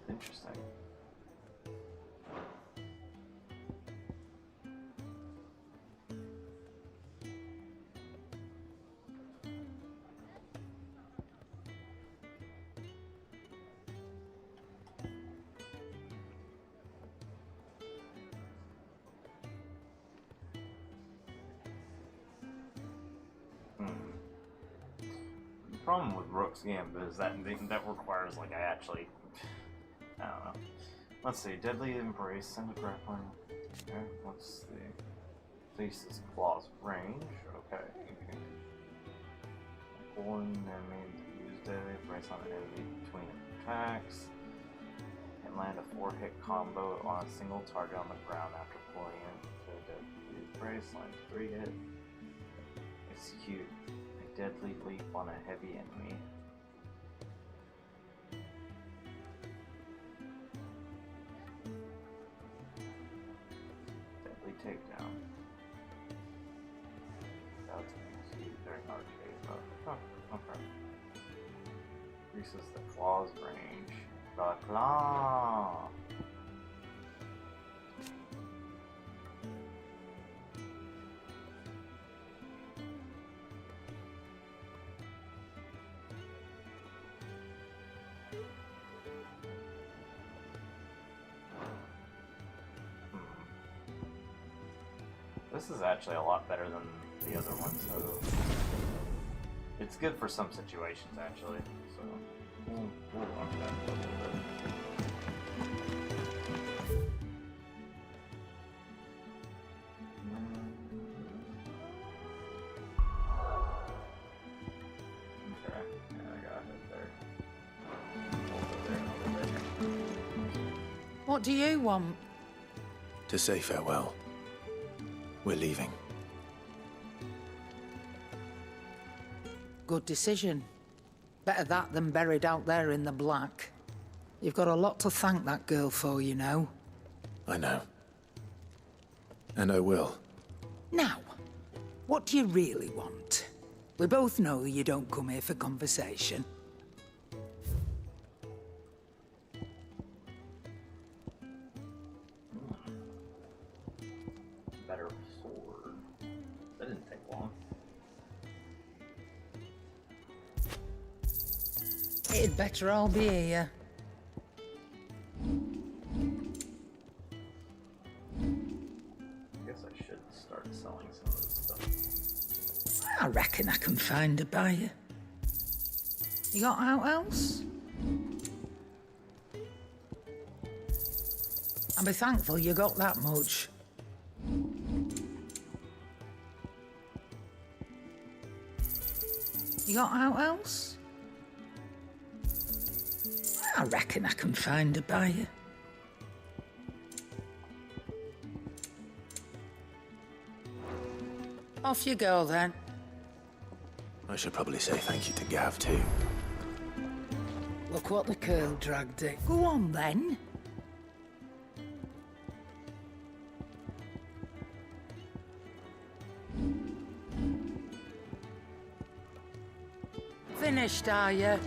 Interesting. The problem with Rook's Gambit is that requires, like, I don't know. Let's see, Deadly Embrace, send a grappling. Okay, what's the Thesis Claws range? Okay. Pulling enemy to use Deadly Embrace on an enemy between attacks. And land a 4-hit combo on a single target on the ground after pulling it to Deadly Embrace, land 3 hit. Execute a deadly leap on a heavy enemy. Deadly takedown. That's executed during arcade. Oh, okay. Increases the claws range. The claw! This is actually a lot better than the other one, so it's good for some situations actually. So we'll rock that a little bit. Okay, yeah, I got it there. What do you want? To say farewell. We're leaving. Good decision. Better that than buried out there in the black. You've got a lot to thank that girl for, you know. I know. And I will. Now, what do you really want? We both know you don't come here for conversation. Better sword. That didn't take long. It'd better all be here. I guess I should start selling some of this stuff. I reckon I can find a buyer. You got out else? I'll be thankful you got that much. You got out else? I reckon I can find a buyer. Off you go, then. I should probably say thank you to Gav, too. Look what the curl dragged it. Go on, then. Finished, are you?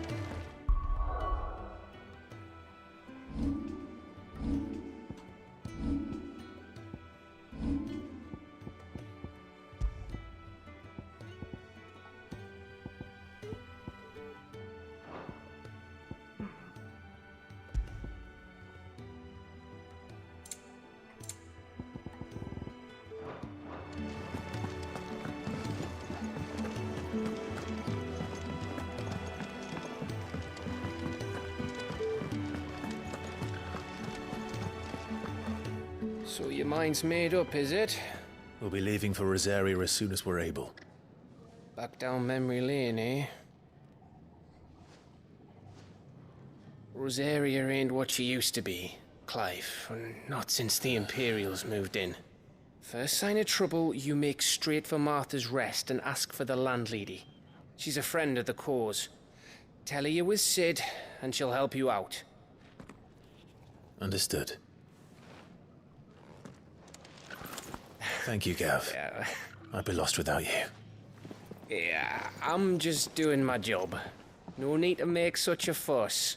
So your mind's made up, is it? We'll be leaving for Rosaria as soon as we're able. Back down memory lane, eh? Rosaria ain't what she used to be, Clive. Not since the Imperials moved in. First sign of trouble, you make straight for Martha's Rest and ask for the landlady. She's a friend of the cause. Tell her you're with Sid, and she'll help you out. Understood. Thank you, Gav. Yeah. I'd be lost without you. Yeah, I'm just doing my job. No need to make such a fuss.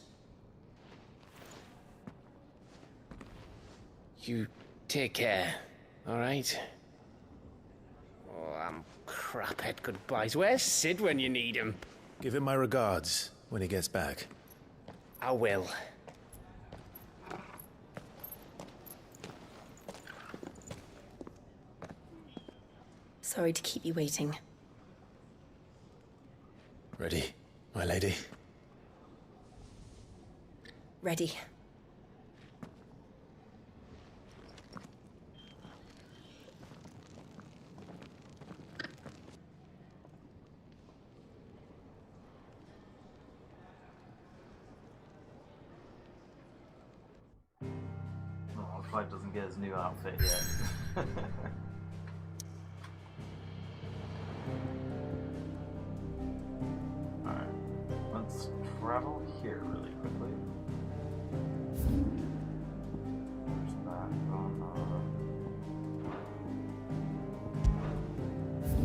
You take care, alright? Oh, I'm crap at goodbyes. Where's Sid when you need him? Give him my regards when he gets back. I will. Sorry to keep you waiting. Ready, my lady? Ready. Oh, Clive doesn't get his new outfit yet. Alright, let's travel here really quickly. There's that going on. That's all.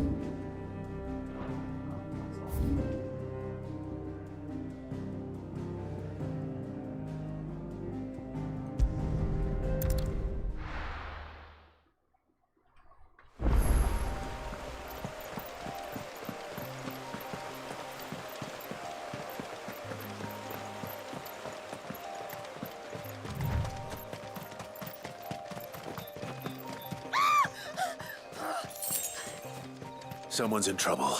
Someone's in trouble.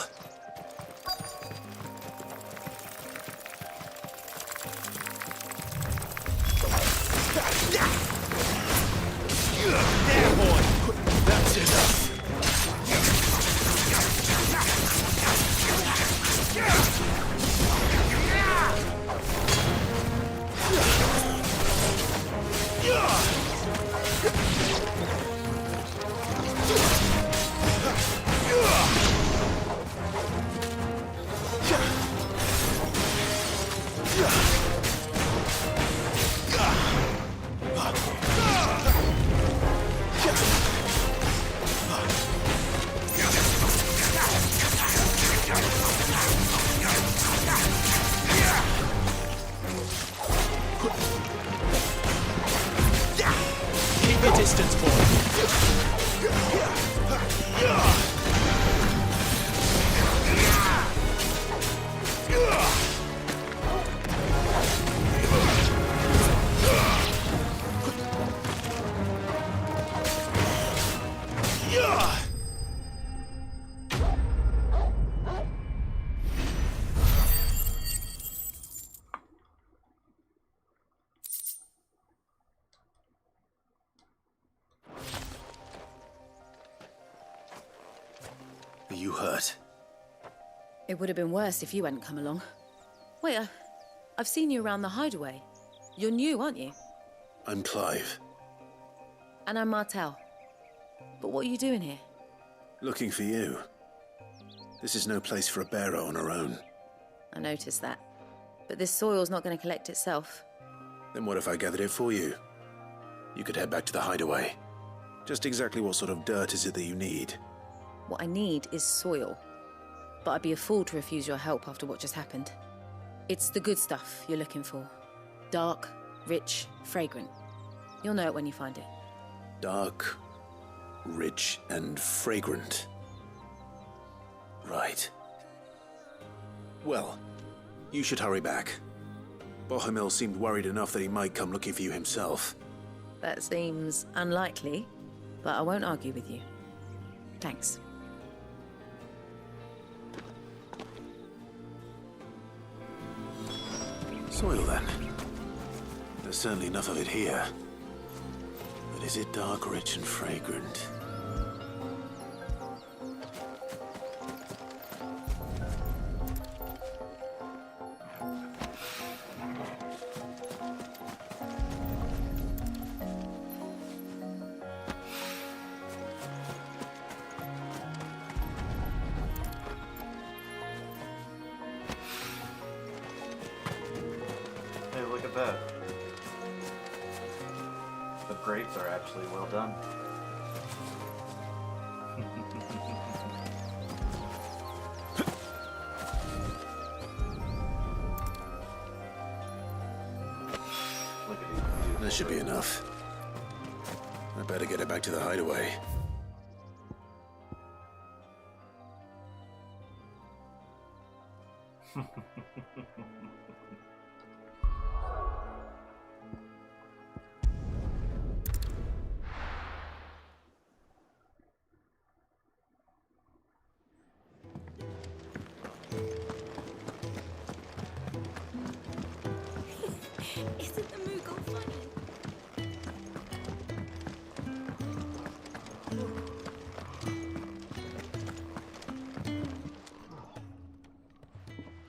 There, boy! That's enough! Keep your distance, Are you hurt? It would have been worse if you hadn't come along. Wait, I've seen you around the hideaway. You're new, aren't you? I'm Clive. And I'm Martel. But what are you doing here? Looking for you. This is no place for a bearer on her own. I noticed that. But this soil's not going to collect itself. Then what if I gathered it for you? You could head back to the hideaway. Just exactly what sort of dirt is it that you need? What I need is soil. But I'd be a fool to refuse your help after what just happened. It's the good stuff you're looking for. Dark, rich, fragrant. You'll know it when you find it. Dark, rich, and fragrant. Right. Well, you should hurry back. Bohemil seemed worried enough that he might come looking for you himself. That seems unlikely, but I won't argue with you. Thanks. Soil, then. There's certainly enough of it here. But is it dark, rich, and fragrant? Hey, look at that. The grapes are actually well done. That should be enough. I better get it back to the hideaway. Isn't the Moogle funny?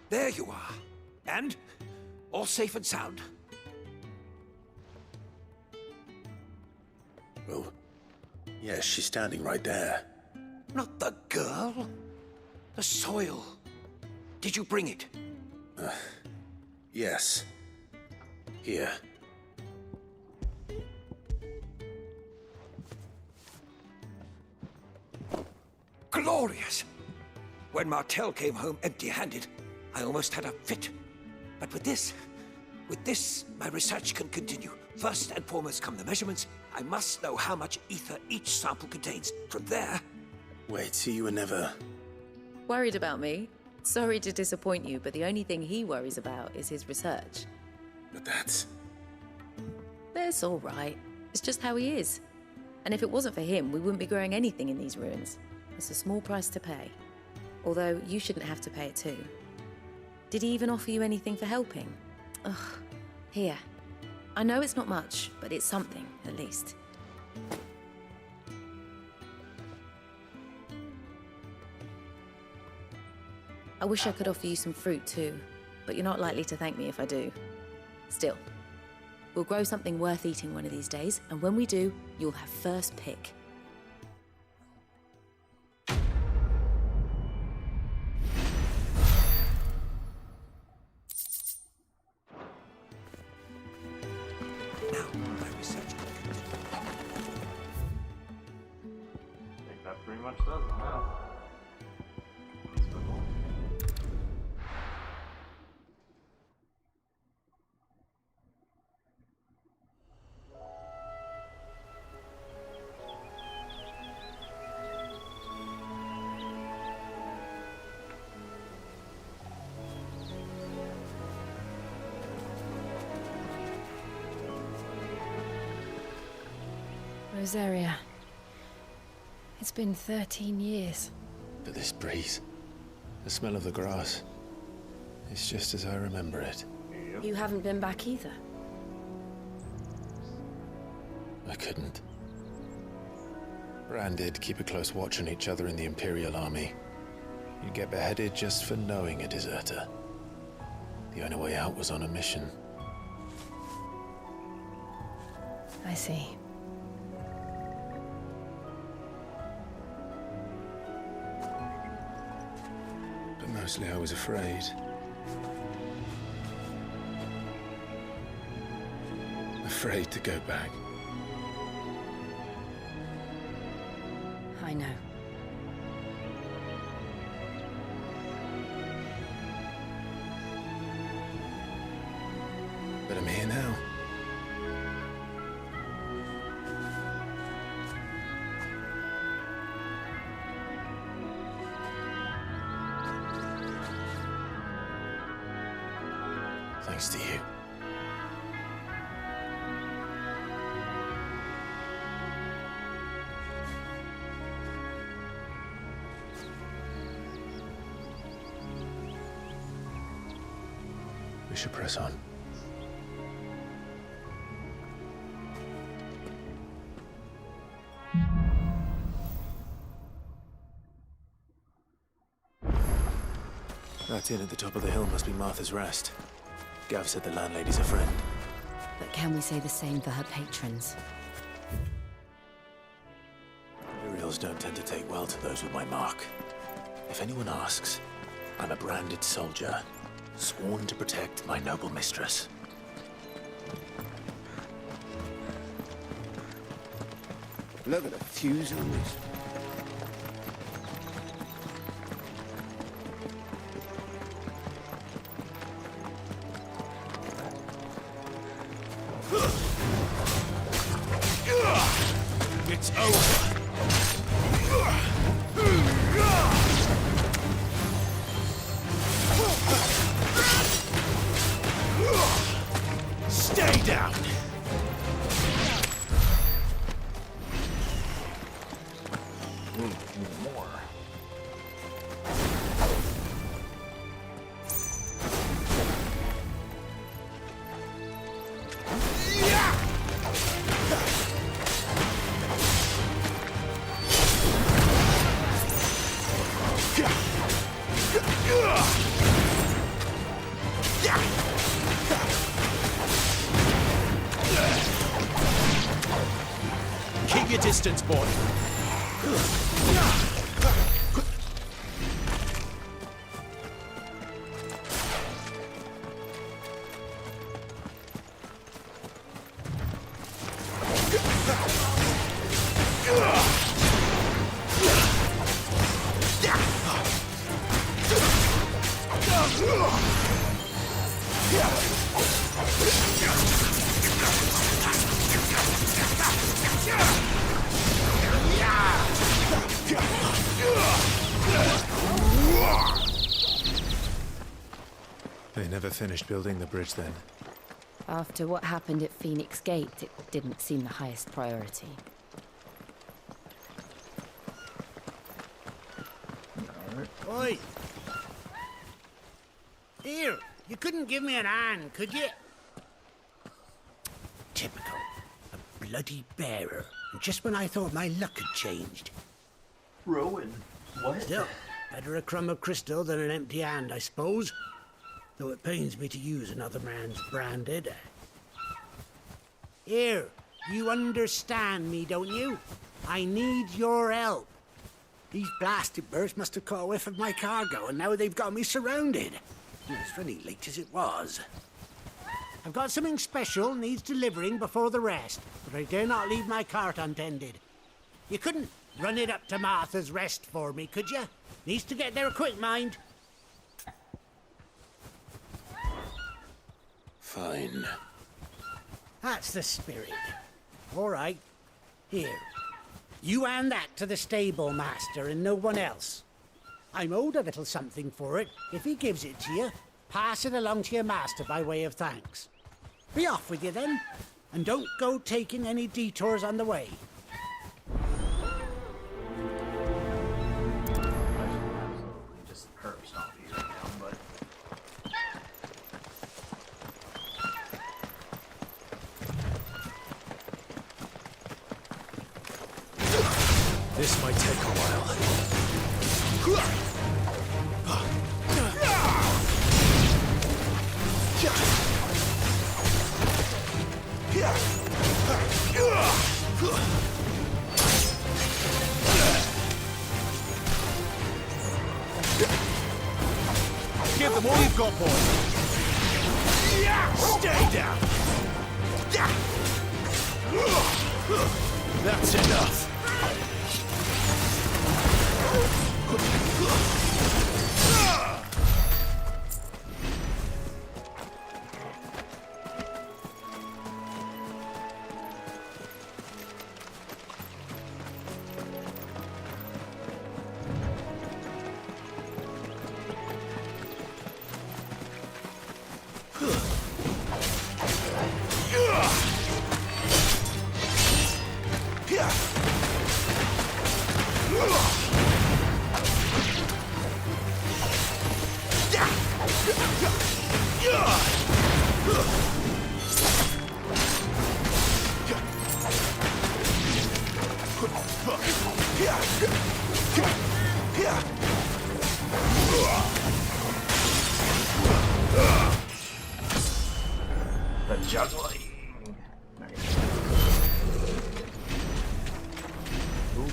There you are. And all safe and sound. Well, yes, she's standing right there. Not the girl. The soil. Did you bring it? Yes. Here. Glorious! When Martel came home empty-handed, I almost had a fit. But with this, my research can continue. First and foremost come the measurements. I must know how much ether each sample contains. From there... Wait, so you were never... Worried about me? Sorry to disappoint you, but the only thing he worries about is his research. But that's... That's all right. It's just how he is. And if it wasn't for him, we wouldn't be growing anything in these ruins. It's a small price to pay. Although, you shouldn't have to pay it too. Did he even offer you anything for helping? Ugh. Here. I know it's not much, but it's something, at least. I wish I could offer you some fruit too, but you're not likely to thank me if I do. Still, we'll grow something worth eating one of these days, and when we do, you'll have first pick. Now, my research can continue. I think that pretty much does it now. Let's move on. Rosaria. It's been 13 years. But this breeze, the smell of the grass, it's just as I remember it. You haven't been back either. I couldn't. Bran did keep a close watch on each other in the Imperial Army. You'd get beheaded just for knowing a deserter. The only way out was on a mission. I see. But mostly I was afraid. Afraid to go back. I know. But I'm here now. Thanks to you. We should press on. That inn at the top of the hill must be Martha's Rest. Gav said the landlady's a friend. But can we say the same for her patrons? Burials don't tend to take well to those with my mark. If anyone asks, I'm a branded soldier, sworn to protect my noble mistress. Look at the fuse on this. It's over. Stay down. More. Keep your distance, boy. They never finished building the bridge then. After what happened at Phoenix Gate, it didn't seem the highest priority. Oi! Here, you couldn't give me an hand, could you? Typical. A bloody bearer. And just when I thought my luck had changed. Rowan, what? Still, better a crumb of crystal than an empty hand, I suppose. Though it pains me to use another man's branded. Here, you understand me, don't you? I need your help. These blasted birds must have caught a whiff of my cargo, and now they've got me surrounded. It's really late as it was. I've got something special needs delivering before the rest, but I dare not leave my cart untended. You couldn't run it up to Martha's Rest for me, could you? Needs to get there quick, mind. Fine. That's the spirit. All right. Here. You hand that to the stable master and no one else. I'm owed a little something for it. If he gives it to you, pass it along to your master by way of thanks. Be off with you then, and don't go taking any detours on the way. Just curb stomp you right now, but this might take a while. Give them all you've got, boy. Stay down. That's enough. The juggling. Nice. Ooh.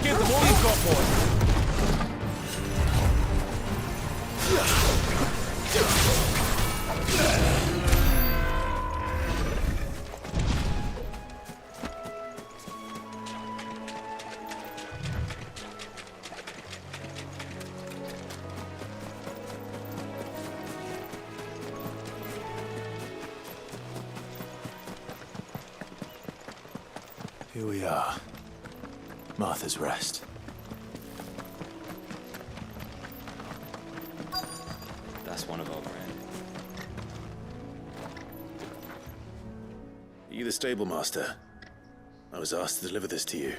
Give them all you've got, boy. Here we are. Martha's Rest. That's one of our brand. Are you the stable master? I was asked to deliver this to you.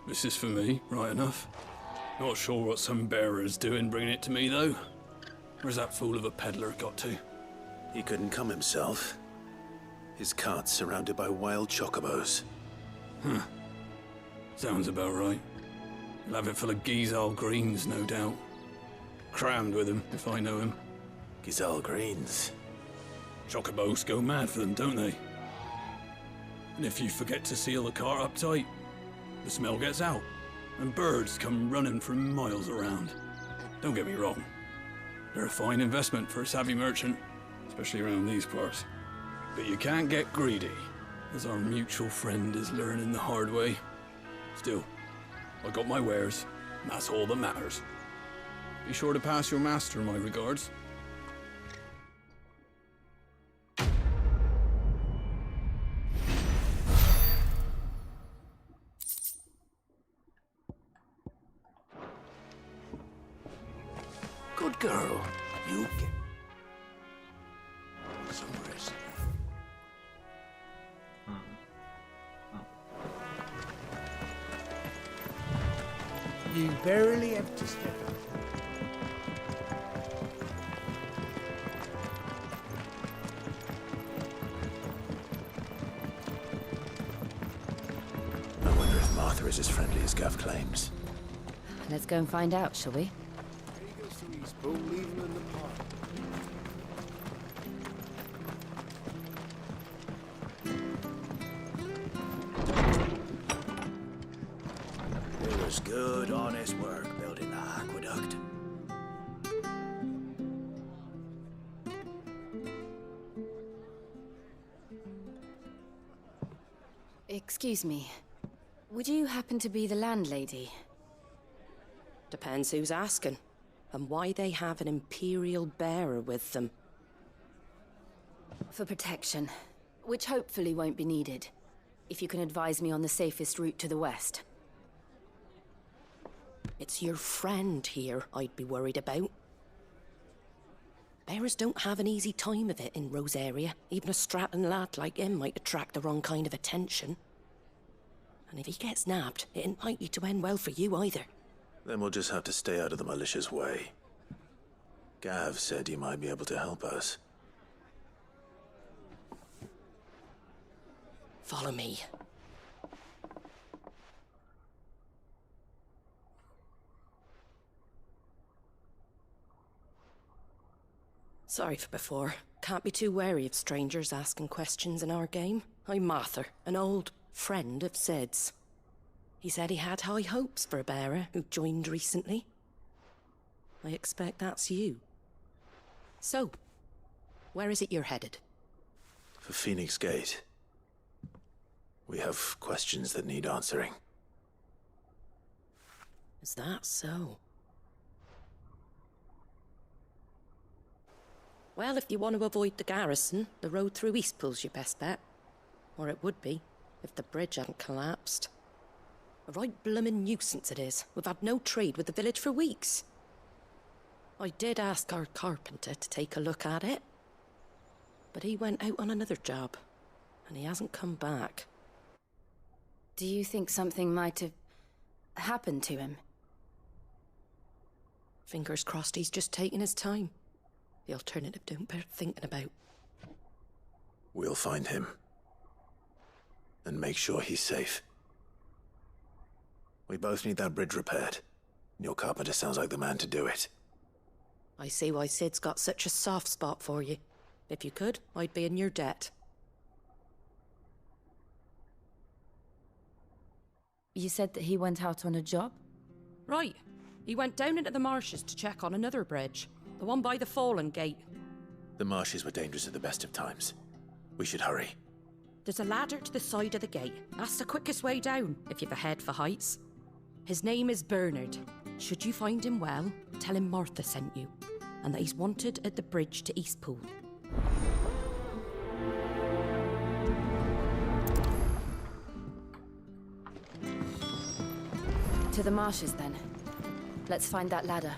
This is for me, right enough. Not sure what some bearer's doing bringing it to me, though. Where's that fool of a peddler got to? He couldn't come himself. His cart's surrounded by wild chocobos. Huh. Sounds about right. He'll have it full of Gizal greens, no doubt. Crammed with him, if I know him. Gizal greens? Chocobos go mad for them, don't they? And if you forget to seal the cart up tight, the smell gets out, and birds come running from miles around. Don't get me wrong. They're a fine investment for a savvy merchant, especially around these parts. But you can't get greedy, as our mutual friend is learning the hard way. Still, I got my wares, and that's all that matters. Be sure to pass your master my regards. Good girl. You get some rest. You barely have to step out. I wonder if Martha is as friendly as Gav claims. Let's go and find out, shall we? It was good, honest work building the aqueduct. Excuse me. Would you happen to be the landlady? Depends who's asking, and why they have an Imperial bearer with them. For protection, which hopefully won't be needed. If you can advise me on the safest route to the west. It's your friend here I'd be worried about. Bearers don't have an easy time of it in Rosaria. Even a Stratton lad like him might attract the wrong kind of attention. And if he gets nabbed, it ain't likely to end well for you either. Then we'll just have to stay out of the malicious way. Gav said he might be able to help us. Follow me. Sorry for before. Can't be too wary of strangers asking questions in our game. I'm Martha, an old friend of Sid's. He said he had high hopes for a bearer who joined recently. I expect that's you. So, where is it you're headed? For Phoenix Gate. We have questions that need answering. Is that so? Well, if you want to avoid the garrison, the road through Eastpool's your best bet. Or it would be, if the bridge hadn't collapsed. A right bloomin' nuisance it is. We've had no trade with the village for weeks. I did ask our carpenter to take a look at it. But he went out on another job, and he hasn't come back. Do you think something might have happened to him? Fingers crossed he's just taking his time. The alternative don't bear thinking about. We'll find him. And make sure he's safe. We both need that bridge repaired. Your carpenter sounds like the man to do it. I see why Sid's got such a soft spot for you. If you could, I'd be in your debt. You said that he went out on a job? Right. He went down into the marshes to check on another bridge. The one by the Fallen Gate. The marshes were dangerous at the best of times. We should hurry. There's a ladder to the side of the gate. That's the quickest way down, if you've a head for heights. His name is Bernard. Should you find him well, tell him Martha sent you, and that he's wanted at the bridge to Eastpool. To the marshes, then. Let's find that ladder.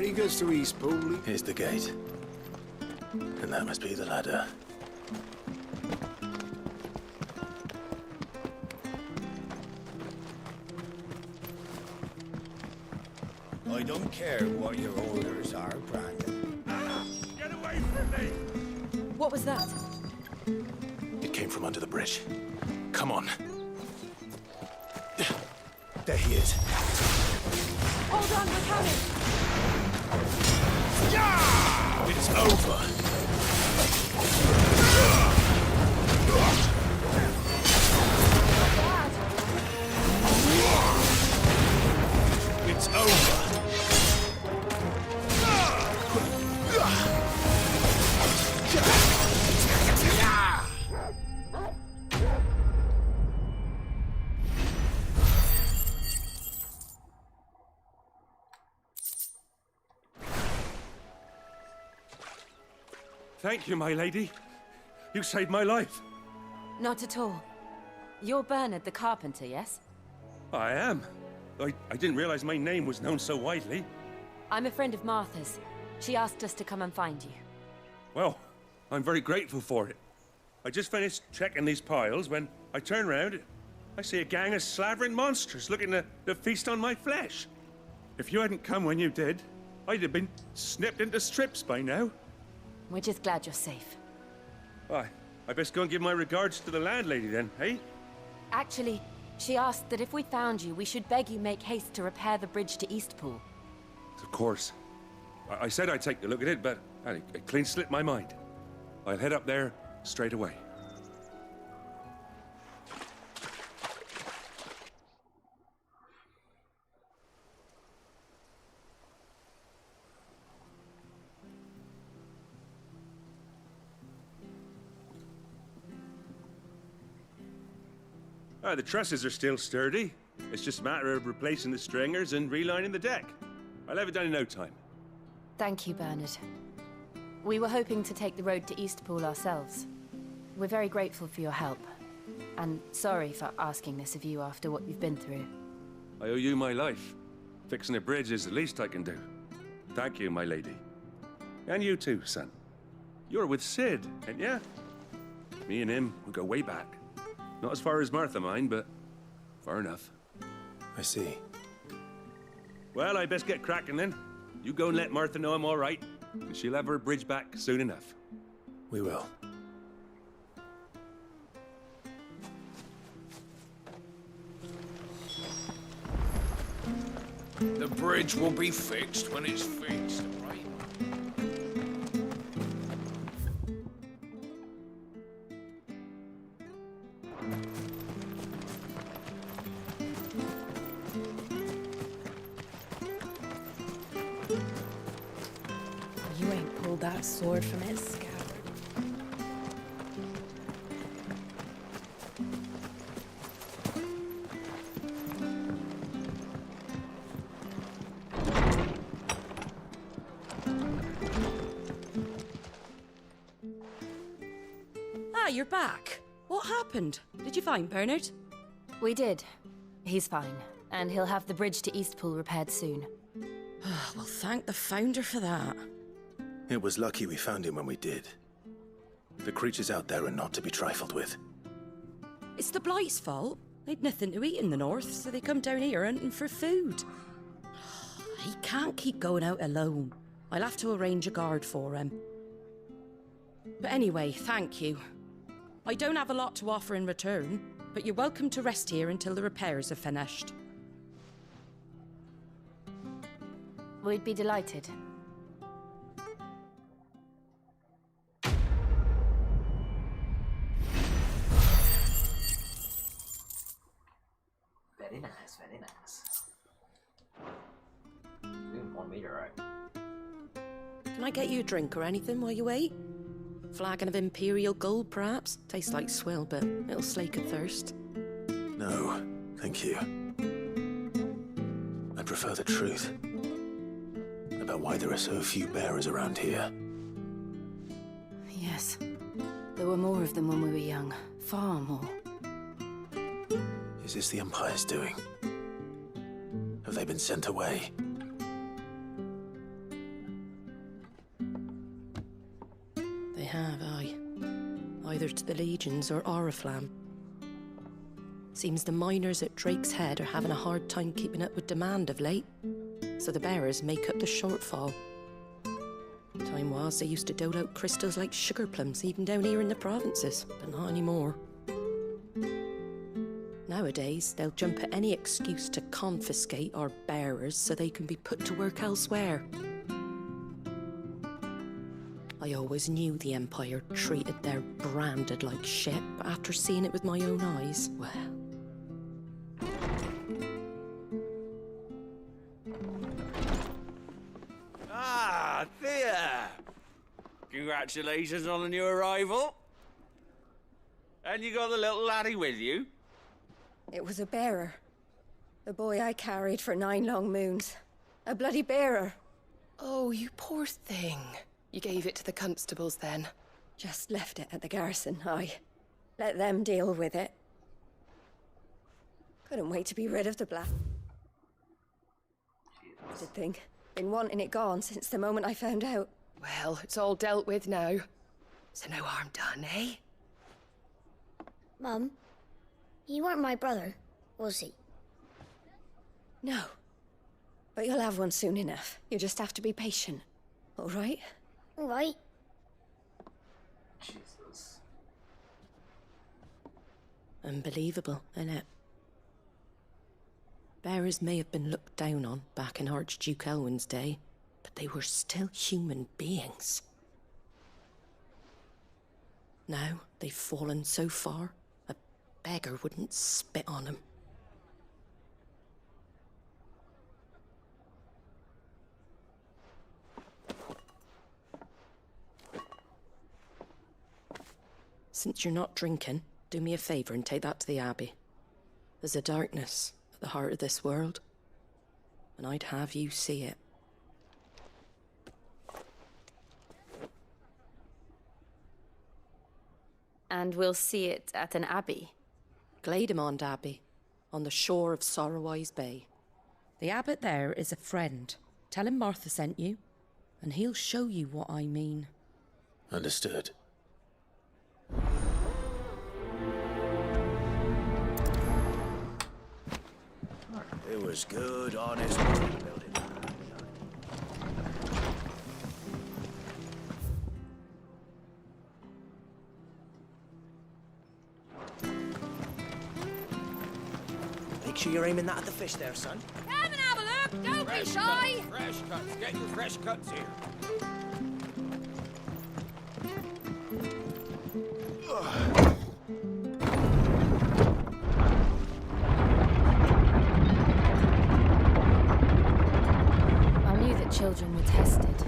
He goes to Eastpool. Here's the gate. And that must be the ladder. I don't care what your orders are, Brandon. Get away from me! What was that? It came from under the bridge. Come on. There he is. Hold on, we're coming! It's over. It's over. Thank you, my lady. You saved my life. Not at all. You're Bernard the carpenter, yes? I am. I didn't realize my name was known so widely. I'm a friend of Martha's. She asked us to come and find you. Well, I'm very grateful for it. I just finished checking these piles when I turn round. I see a gang of slavering monsters looking to feast on my flesh. If you hadn't come when you did, I'd have been snipped into strips by now. We're just glad you're safe. Why, I best go and give my regards to the landlady then, eh? Actually, she asked that if we found you, we should beg you make haste to repair the bridge to Eastpool. Of course. I said I'd take a look at it, but it clean slipped my mind. I'll head up there straight away. The trusses are still sturdy. It's just a matter of replacing the stringers and relining the deck. I'll have it done in no time. Thank you, Bernard. We were hoping to take the road to Eastpool ourselves. We're very grateful for your help. And sorry for asking this of you after what you've been through. I owe you my life. Fixing a bridge is the least I can do. Thank you, my lady. And you too, son. You're with Sid, ain't ya? Me and him, we go way back. Not as far as Martha, mind, but far enough. I see. Well, I best get cracking then. You go and let Martha know I'm all right, and she'll have her bridge back soon enough. We will. The bridge will be fixed when it's fixed, right? You ain't pulled that sword from its scabbard. Ah, you're back. What happened? Did you find Bernard? We did. He's fine, and he'll have the bridge to Eastpool repaired soon. Well, thank the Founder for that. It was lucky we found him when we did. The creatures out there are not to be trifled with. It's the Blight's fault. They'd nothing to eat in the north, so they come down here hunting for food. He can't keep going out alone. I'll have to arrange a guard for him. But anyway, thank you. I don't have a lot to offer in return, but you're welcome to rest here until the repairs are finished. We'd be delighted. Very nice, very nice. Even more meteorite. Can I get you a drink or anything while you wait? Flagon of Imperial Gold, perhaps? Tastes like swill, but it'll slake a thirst. No, thank you. I prefer the truth. About why there are so few bearers around here. Yes. There were more of them when we were young. Far more. Is this the Empire's doing? Have they been sent away? They have, aye. Either to the Legions or Oriflamme. Seems the miners at Drake's Head are having a hard time keeping up with demand of late, so the bearers make up the shortfall. Time was they used to dole out crystals like sugar plums even down here in the provinces, but not anymore. Nowadays, they'll jump at any excuse to confiscate our bearers so they can be put to work elsewhere. I always knew the Empire treated their branded like shit, but after seeing it with my own eyes, well... Ah, Thea! Congratulations on the new arrival. And you got the little laddie with you? It was a bearer. The boy I carried for 9 long moons. A bloody bearer. Oh, you poor thing. You gave it to the constables then? Just left it at the garrison, aye. Let them deal with it. Couldn't wait to be rid of the black. Good thing. Been wanting it gone since the moment I found out. Well, it's all dealt with now. So no harm done, eh? Mum, he weren't my brother, was he? No. But you'll have one soon enough. You just have to be patient. All right? All right. Jesus. Unbelievable, innit? Bearers may have been looked down on back in Archduke Elwin's day, but they were still human beings. Now they've fallen so far, a beggar wouldn't spit on them. Since you're not drinking, do me a favour and take that to the Abbey. There's a darkness at the heart of this world, and I'd have you see it. And we'll see it at an abbey. Glademond Abbey, on the shore of Sorrowise Bay. The abbot there is a friend. Tell him Martha sent you, and he'll show you what I mean. Understood. It was good, honest building. Make sure you're aiming that at the fish there, son. Come and have a look! Don't be shy! Fresh cuts. Get your fresh cuts here. I knew that children were tested,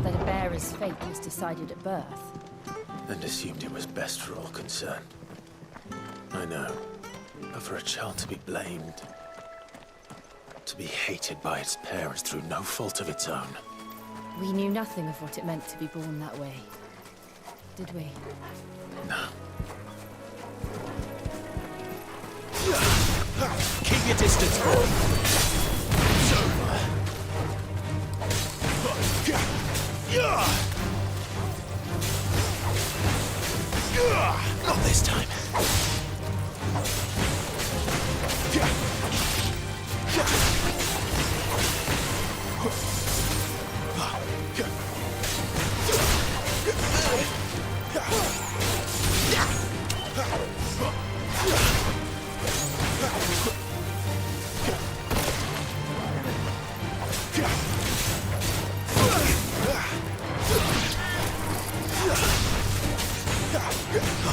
that a bearer's fate was decided at birth. And assumed it was best for all concerned. I know. But for a child to be blamed, to be hated by its parents through no fault of its own. We knew nothing of what it meant to be born that way, did we? No. Keep your distance, boy. It's over. Not this time.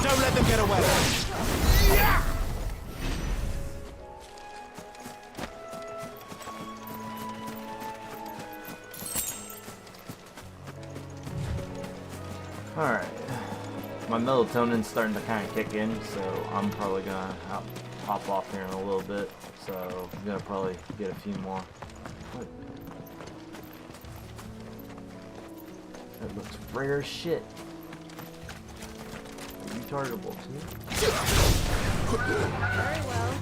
Don't let them get away. Alright. My melatonin's starting to kind of kick in, so I'm probably gonna hop off here in a little bit. So I'm gonna probably get a few more. What? That looks rare as shit. Retardable too. Very well.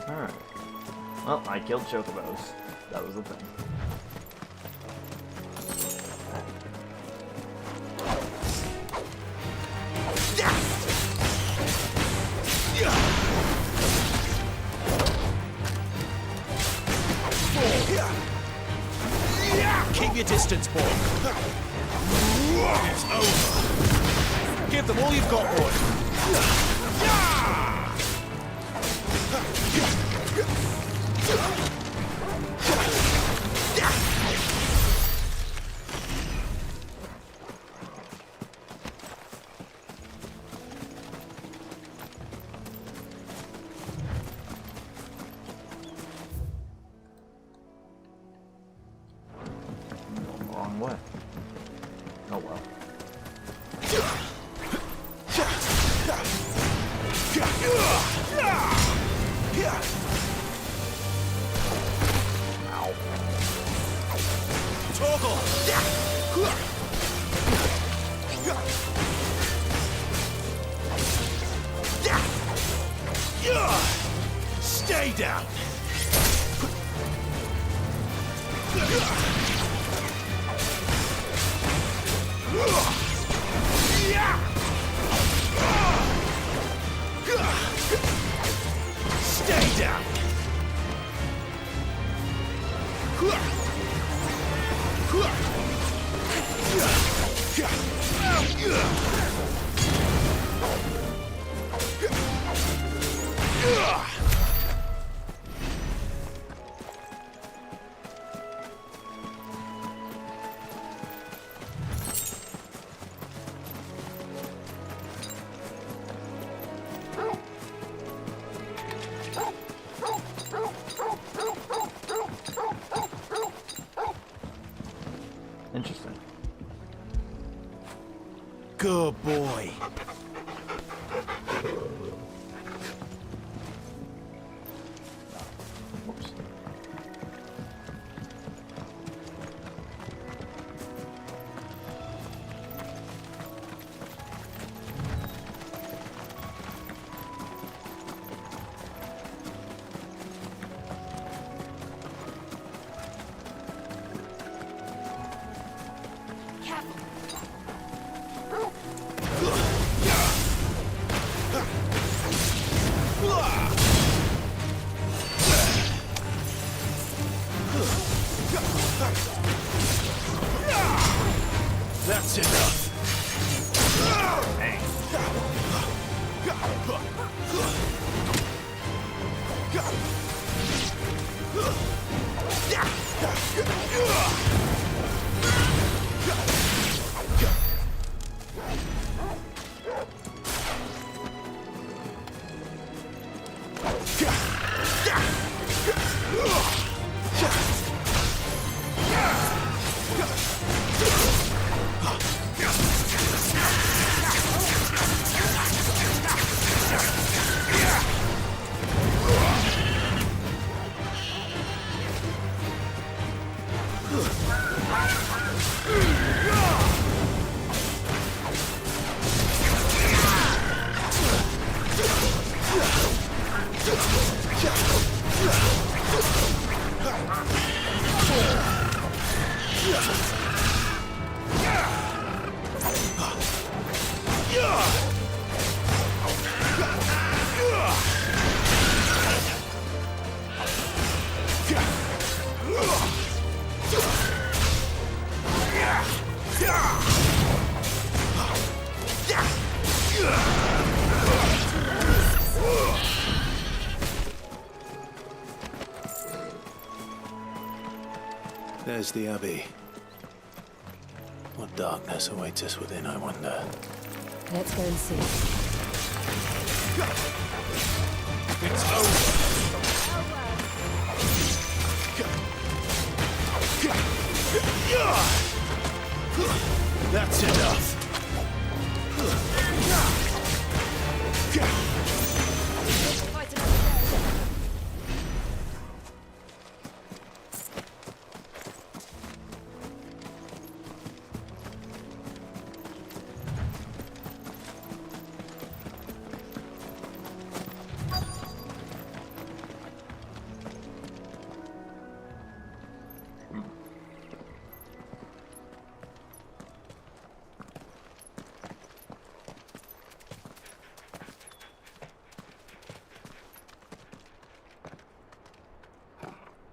Alright. Well, I killed chocobos. That was the thing. Keep your distance, boy. It's over. Give them all you've got, boy. Wrong way. Oh well. Stay down. Stay down. Interesting. Good boy. Whoops. That's enough. There's the Abbey. What darkness awaits us within, I wonder? Let's go and see. It's over. That's enough.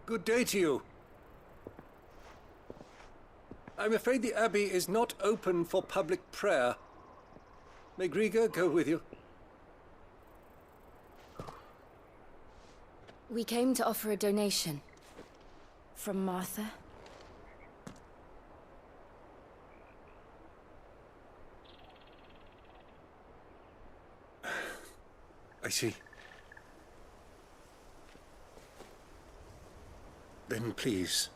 Good day to you. I'm afraid the Abbey is not open for public prayer. May Grieger go with you? We came to offer a donation. From Martha. I see. Then please,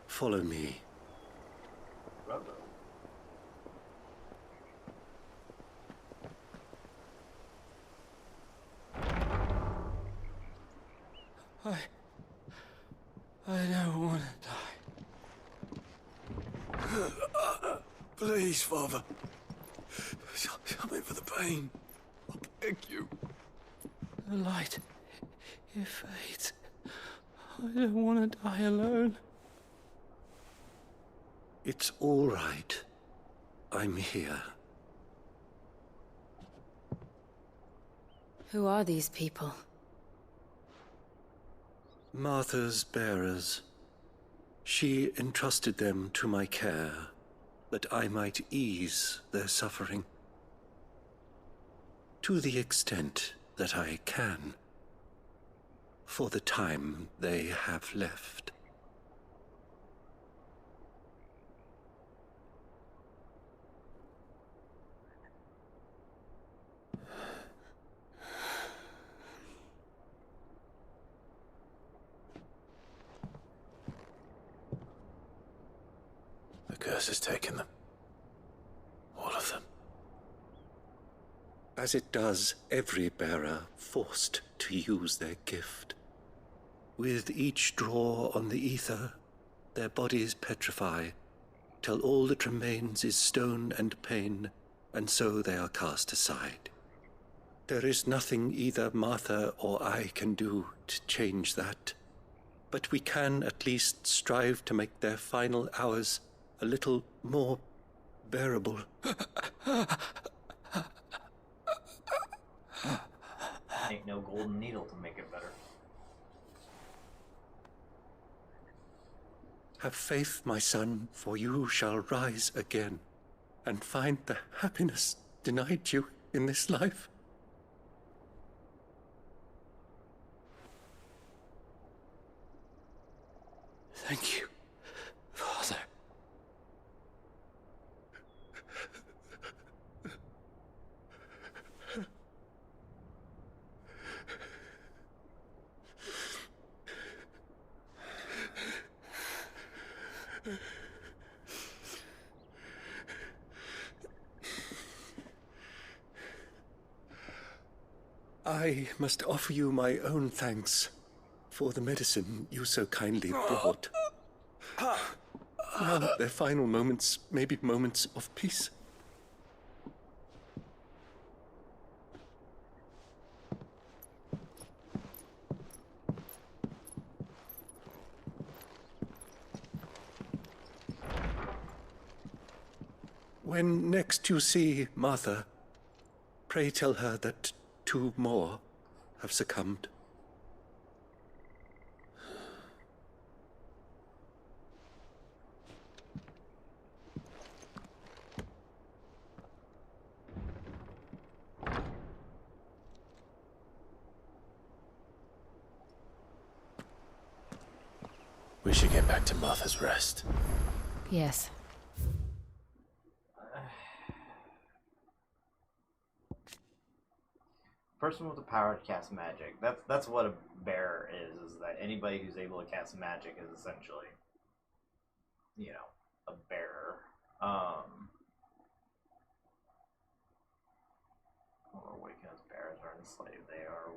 follow me. I don't want to die. Please, Father. Come in for the pain. I beg you. The light, it fades. I don't want to die alone. It's all right. I'm here. Who are these people? Martha's bearers. She entrusted them to my care. that I might ease their suffering. To the extent that I can, for the time they have left. The curse has taken them. All of them. As it does every bearer forced to use their gift. With each draw on the ether, their bodies petrify, till all that remains is stone and pain, and so they are cast aside. There is nothing either Martha or I can do to change that, but we can at least strive to make their final hours a little more bearable. Ain't no golden needle to make it better. Have faith, my son, for you shall rise again, and find the happiness denied you in this life. Thank you, Father. I must offer you my own thanks for the medicine you so kindly brought. Now their final moments may be moments of peace. When next you see Martha, pray tell her that 2 more have succumbed. We should get back to Martha's Rest. Yes. Person with the power to cast magic. That's what a bearer is that anybody who's able to cast magic is essentially, you know, a bearer. Awakened bearers are enslaved. They are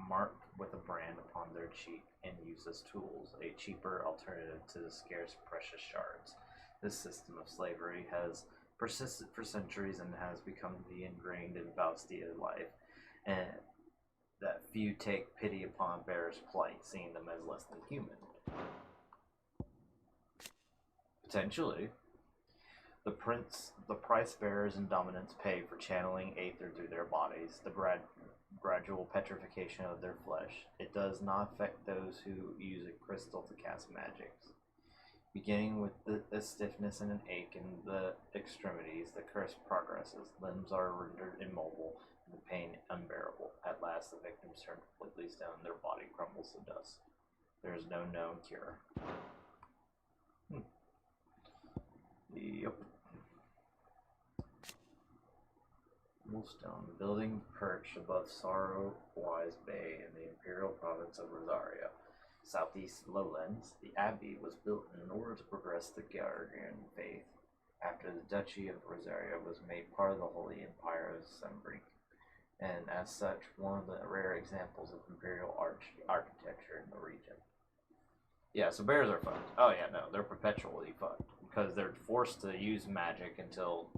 marked with a brand upon their cheek and used as tools, a cheaper alternative to the scarce precious shards. This system of slavery has persisted for centuries and has become the ingrained in Valstia's life, and that few take pity upon bearers' plight, seeing them as less than human. Potentially, the price bearers and dominants pay for channeling aether through their bodies, the gradual petrification of their flesh. It does not affect those who use a crystal to cast magics. Beginning with a stiffness and an ache in the extremities, the curse progresses. Limbs are rendered immobile, and the pain unbearable. At last, the victims turn completely stone, and their body crumbles to dust. There is no known cure. Yep. Millstone, building perched above Sorrow-Wise Bay in the imperial province of Rosaria, southeast lowlands. The abbey was built in order to progress the Georgian faith after the Duchy of Rosaria was made part of the Holy Empire of Sembrik, and as such, one of the rare examples of imperial architecture in the region. Yeah, so bears are fucked. Oh yeah, no, they're perpetually fucked because they're forced to use magic until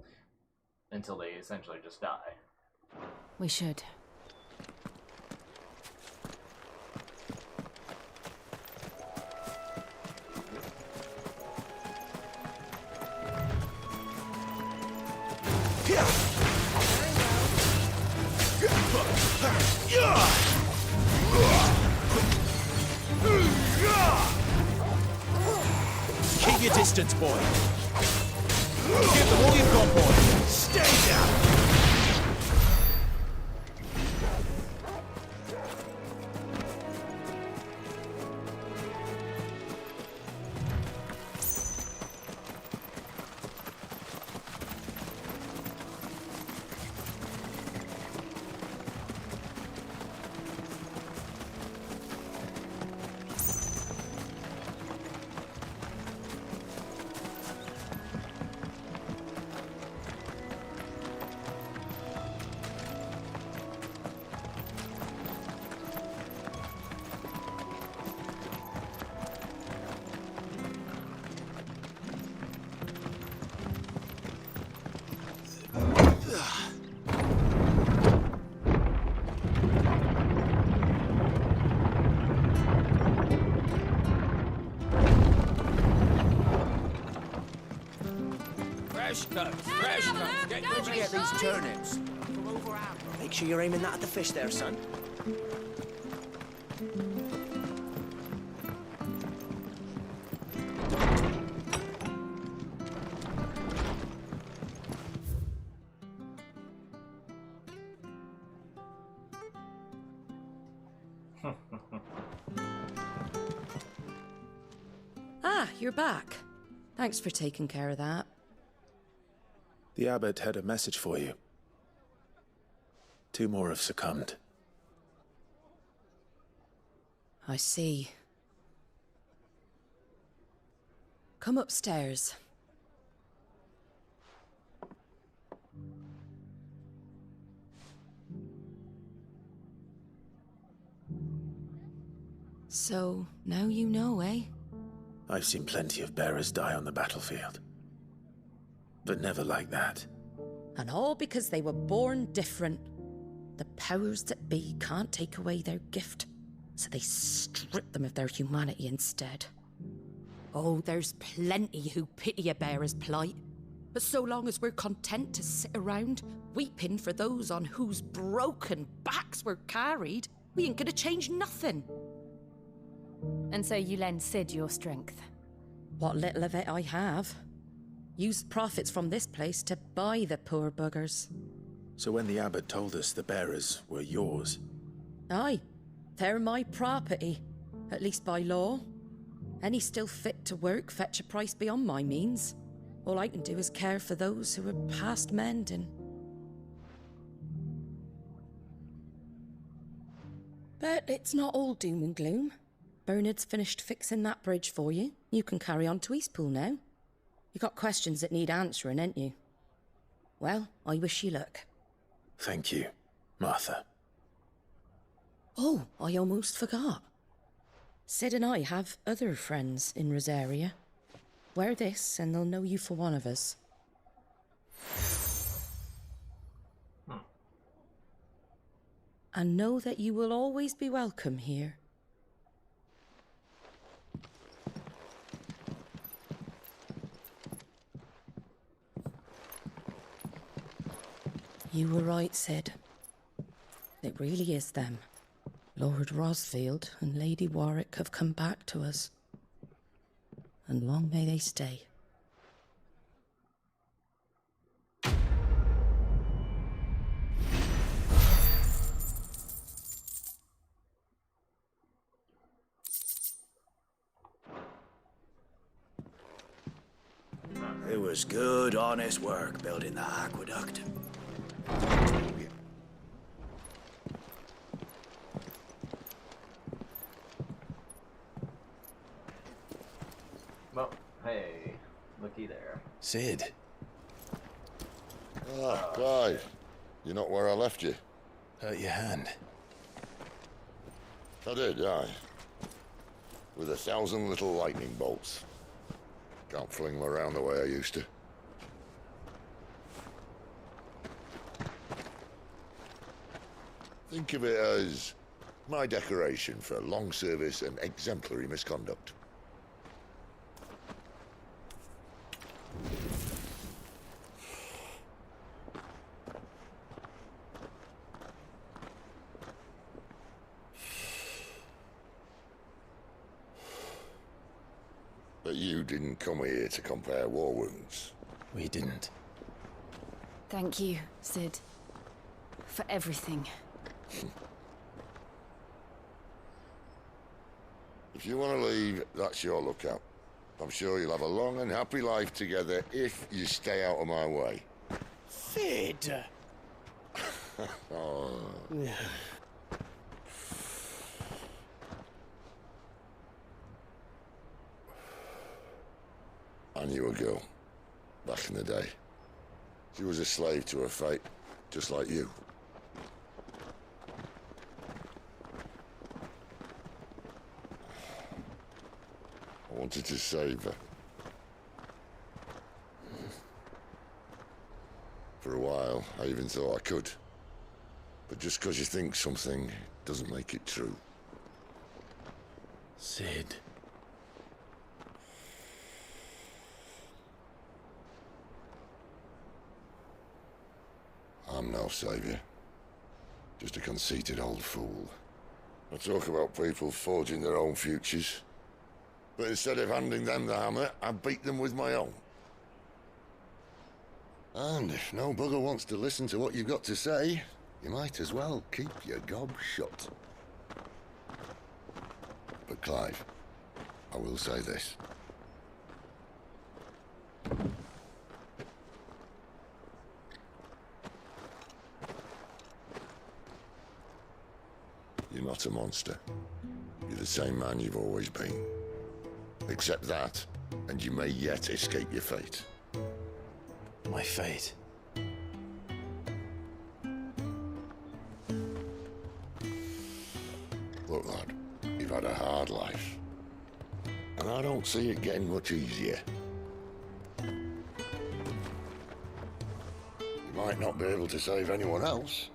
they essentially just die. We should. Keep your distance, boy. Give them all you've got, boy. Stay down. Fresh cuts. Where'd you get these turnips? From over Amber. Make sure you're aiming that at the fish there, son. Ah, you're back. Thanks for taking care of that. The abbot had a message for you. 2 more have succumbed. I see. Come upstairs. So, now you know, eh? I've seen plenty of bearers die on the battlefield. But never like that. And all because they were born different. The powers that be can't take away their gift, so they strip them of their humanity instead. Oh, there's plenty who pity a bearer's plight. But so long as we're content to sit around, weeping for those on whose broken backs we're carried, we ain't gonna change nothing. And so you lend Sid your strength? What little of it I have. Used profits from this place to buy the poor buggers. So when the abbot told us the bearers were yours... Aye, they're my property, at least by law. Any still fit to work fetch a price beyond my means. All I can do is care for those who are past mending. But it's not all doom and gloom. Bernard's finished fixing that bridge for you. You can carry on to Eastpool now. You got questions that need answering, ain't you? Well, I wish you luck. Thank you, Martha. Oh, I almost forgot. Sid and I have other friends in Rosaria. Wear this and they'll know you for one of us. And know that you will always be welcome here. You were right, Sid. It really is them. Lord Rosfield and Lady Warwick have come back to us. And long may they stay. It was good, honest work building that aqueduct. Well, hey, looky there. Sid. Ah, Clive. You're not where I left you. Hurt your hand. I did, aye. With 1,000 little lightning bolts. Can't fling them around the way I used to. Think of it as my decoration for long service and exemplary misconduct. But you didn't come here to compare war wounds. We didn't. Thank you, Sid. For everything. If you want to leave, that's your lookout. I'm sure you'll have a long and happy life together if you stay out of my way. Sid! Oh. I knew a girl, back in the day. She was a slave to her fate, just like you. I wanted to save her. For a while, I even thought I could. But just because you think something doesn't make it true. Sid. I'm no savior. Just a conceited old fool. I talk about people forging their own futures. But instead of handing them the hammer, I beat them with my own. And if no bugger wants to listen to what you've got to say, you might as well keep your gob shut. But Clive, I will say this. You're not a monster. You're the same man you've always been. Accept that, and you may yet escape your fate. My fate? Look, lad, you've had a hard life. And I don't see it getting much easier. You might not be able to save anyone else,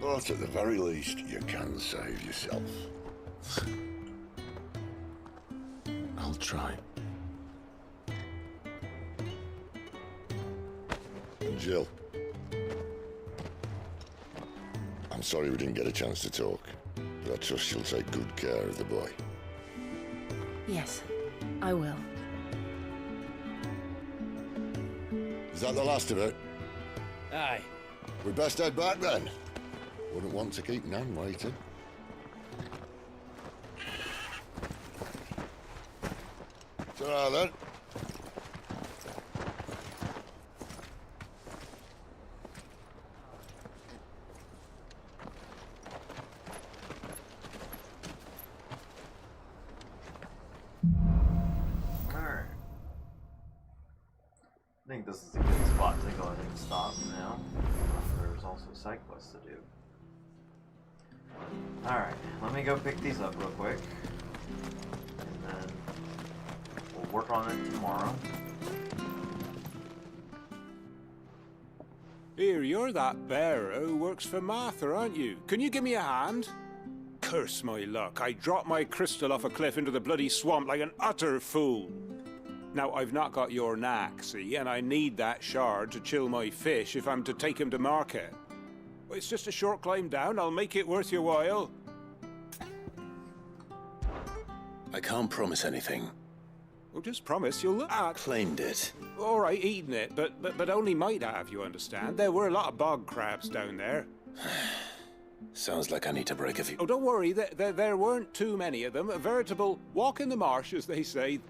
but at the very least, you can save yourself. I'll try. And Jill, I'm sorry we didn't get a chance to talk, but I trust she'll take good care of the boy. Yes, I will. Is that the last of it? Aye. We best head back then. Wouldn't want to keep Nan waiting. Ta-ra then. Alright. I think this is a good spot to go ahead and stop now. There's also side quests to do. Alright, let me go pick these up real quick. And then we'll work on it tomorrow. Here, you're that bearer who works for Martha, aren't you? Can you give me a hand? Curse my luck, I dropped my crystal off a cliff into the bloody swamp like an utter fool. Now, I've not got your knack, see, and I need that shard to chill my fish if I'm to take him to market. It's just a short climb down, I'll make it worth your while. I can't promise anything. Well, just promise you'll look at... Claimed it. All right, eating it, but only might have, you understand. There were a lot of bog crabs down there. Sounds like I need to break a few. Oh, don't worry, there weren't too many of them. A veritable walk in the marsh, as they say.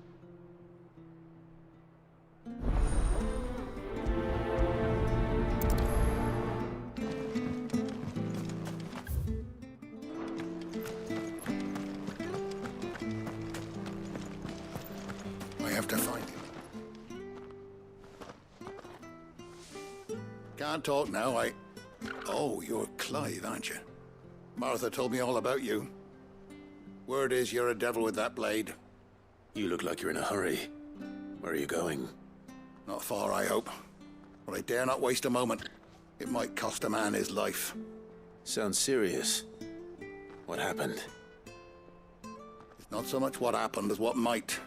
I have to find him. Can't talk now, Oh, you're Clive, aren't you? Martha told me all about you. Word is you're a devil with that blade. You look like you're in a hurry. Where are you going? Not far, I hope. But I dare not waste a moment. It might cost a man his life. Sounds serious. What happened? It's not so much what happened as what might.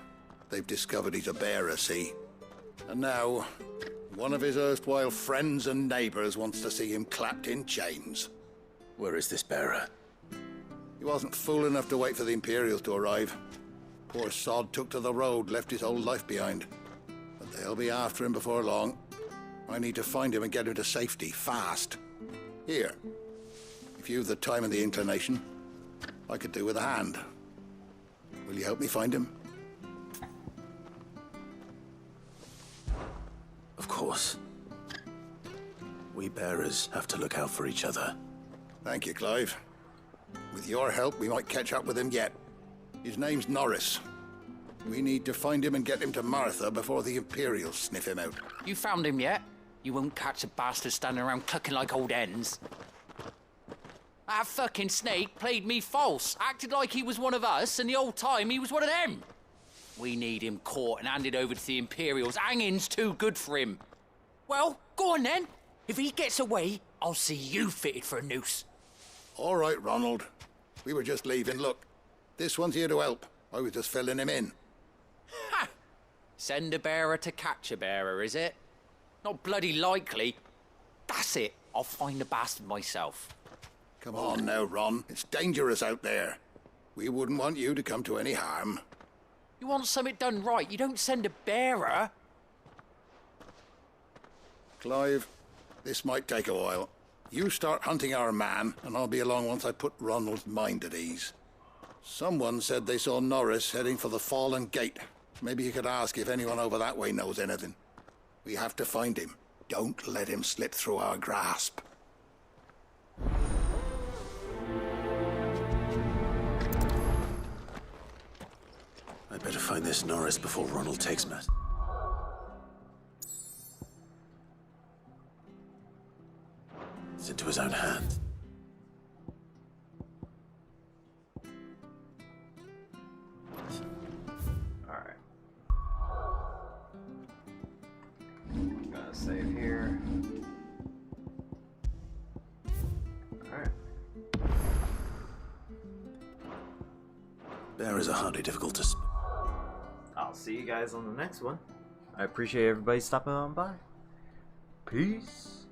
They've discovered he's a bearer, see? And now, one of his erstwhile friends and neighbors wants to see him clapped in chains. Where is this bearer? He wasn't fool enough to wait for the Imperials to arrive. Poor sod took to the road, left his whole life behind. They'll be after him before long. I need to find him and get him to safety, fast. Here. If you've the time and the inclination, I could do with a hand. Will you help me find him? Of course. We bearers have to look out for each other. Thank you, Clive. With your help, we might catch up with him yet. His name's Norris. We need to find him and get him to Martha before the Imperials sniff him out. You found him yet? You won't catch a bastard standing around clucking like old hens. That fucking snake played me false, acted like he was one of us, and the whole time he was one of them. We need him caught and handed over to the Imperials. Hanging's too good for him. Well, go on then. If he gets away, I'll see you fitted for a noose. All right, Ronald. We were just leaving. Look, this one's here to help. I was just filling him in. Ha! Send a bearer to catch a bearer, is it? Not bloody likely. That's it. I'll find the bastard myself. Come on now, Ron. It's dangerous out there. We wouldn't want you to come to any harm. You want something done right, you don't send a bearer. Clive, this might take a while. You start hunting our man, and I'll be along once I put Ronald's mind at ease. Someone said they saw Norris heading for the Fallen Gate. Maybe you could ask if anyone over that way knows anything. We have to find him. Don't let him slip through our grasp. I better find this Norris before Ronald takes me. It's into his own hands. Alright. Gonna save here. Alright. Bearers are hardly difficult to I'll see you guys on the next one. I appreciate everybody stopping on by. Peace.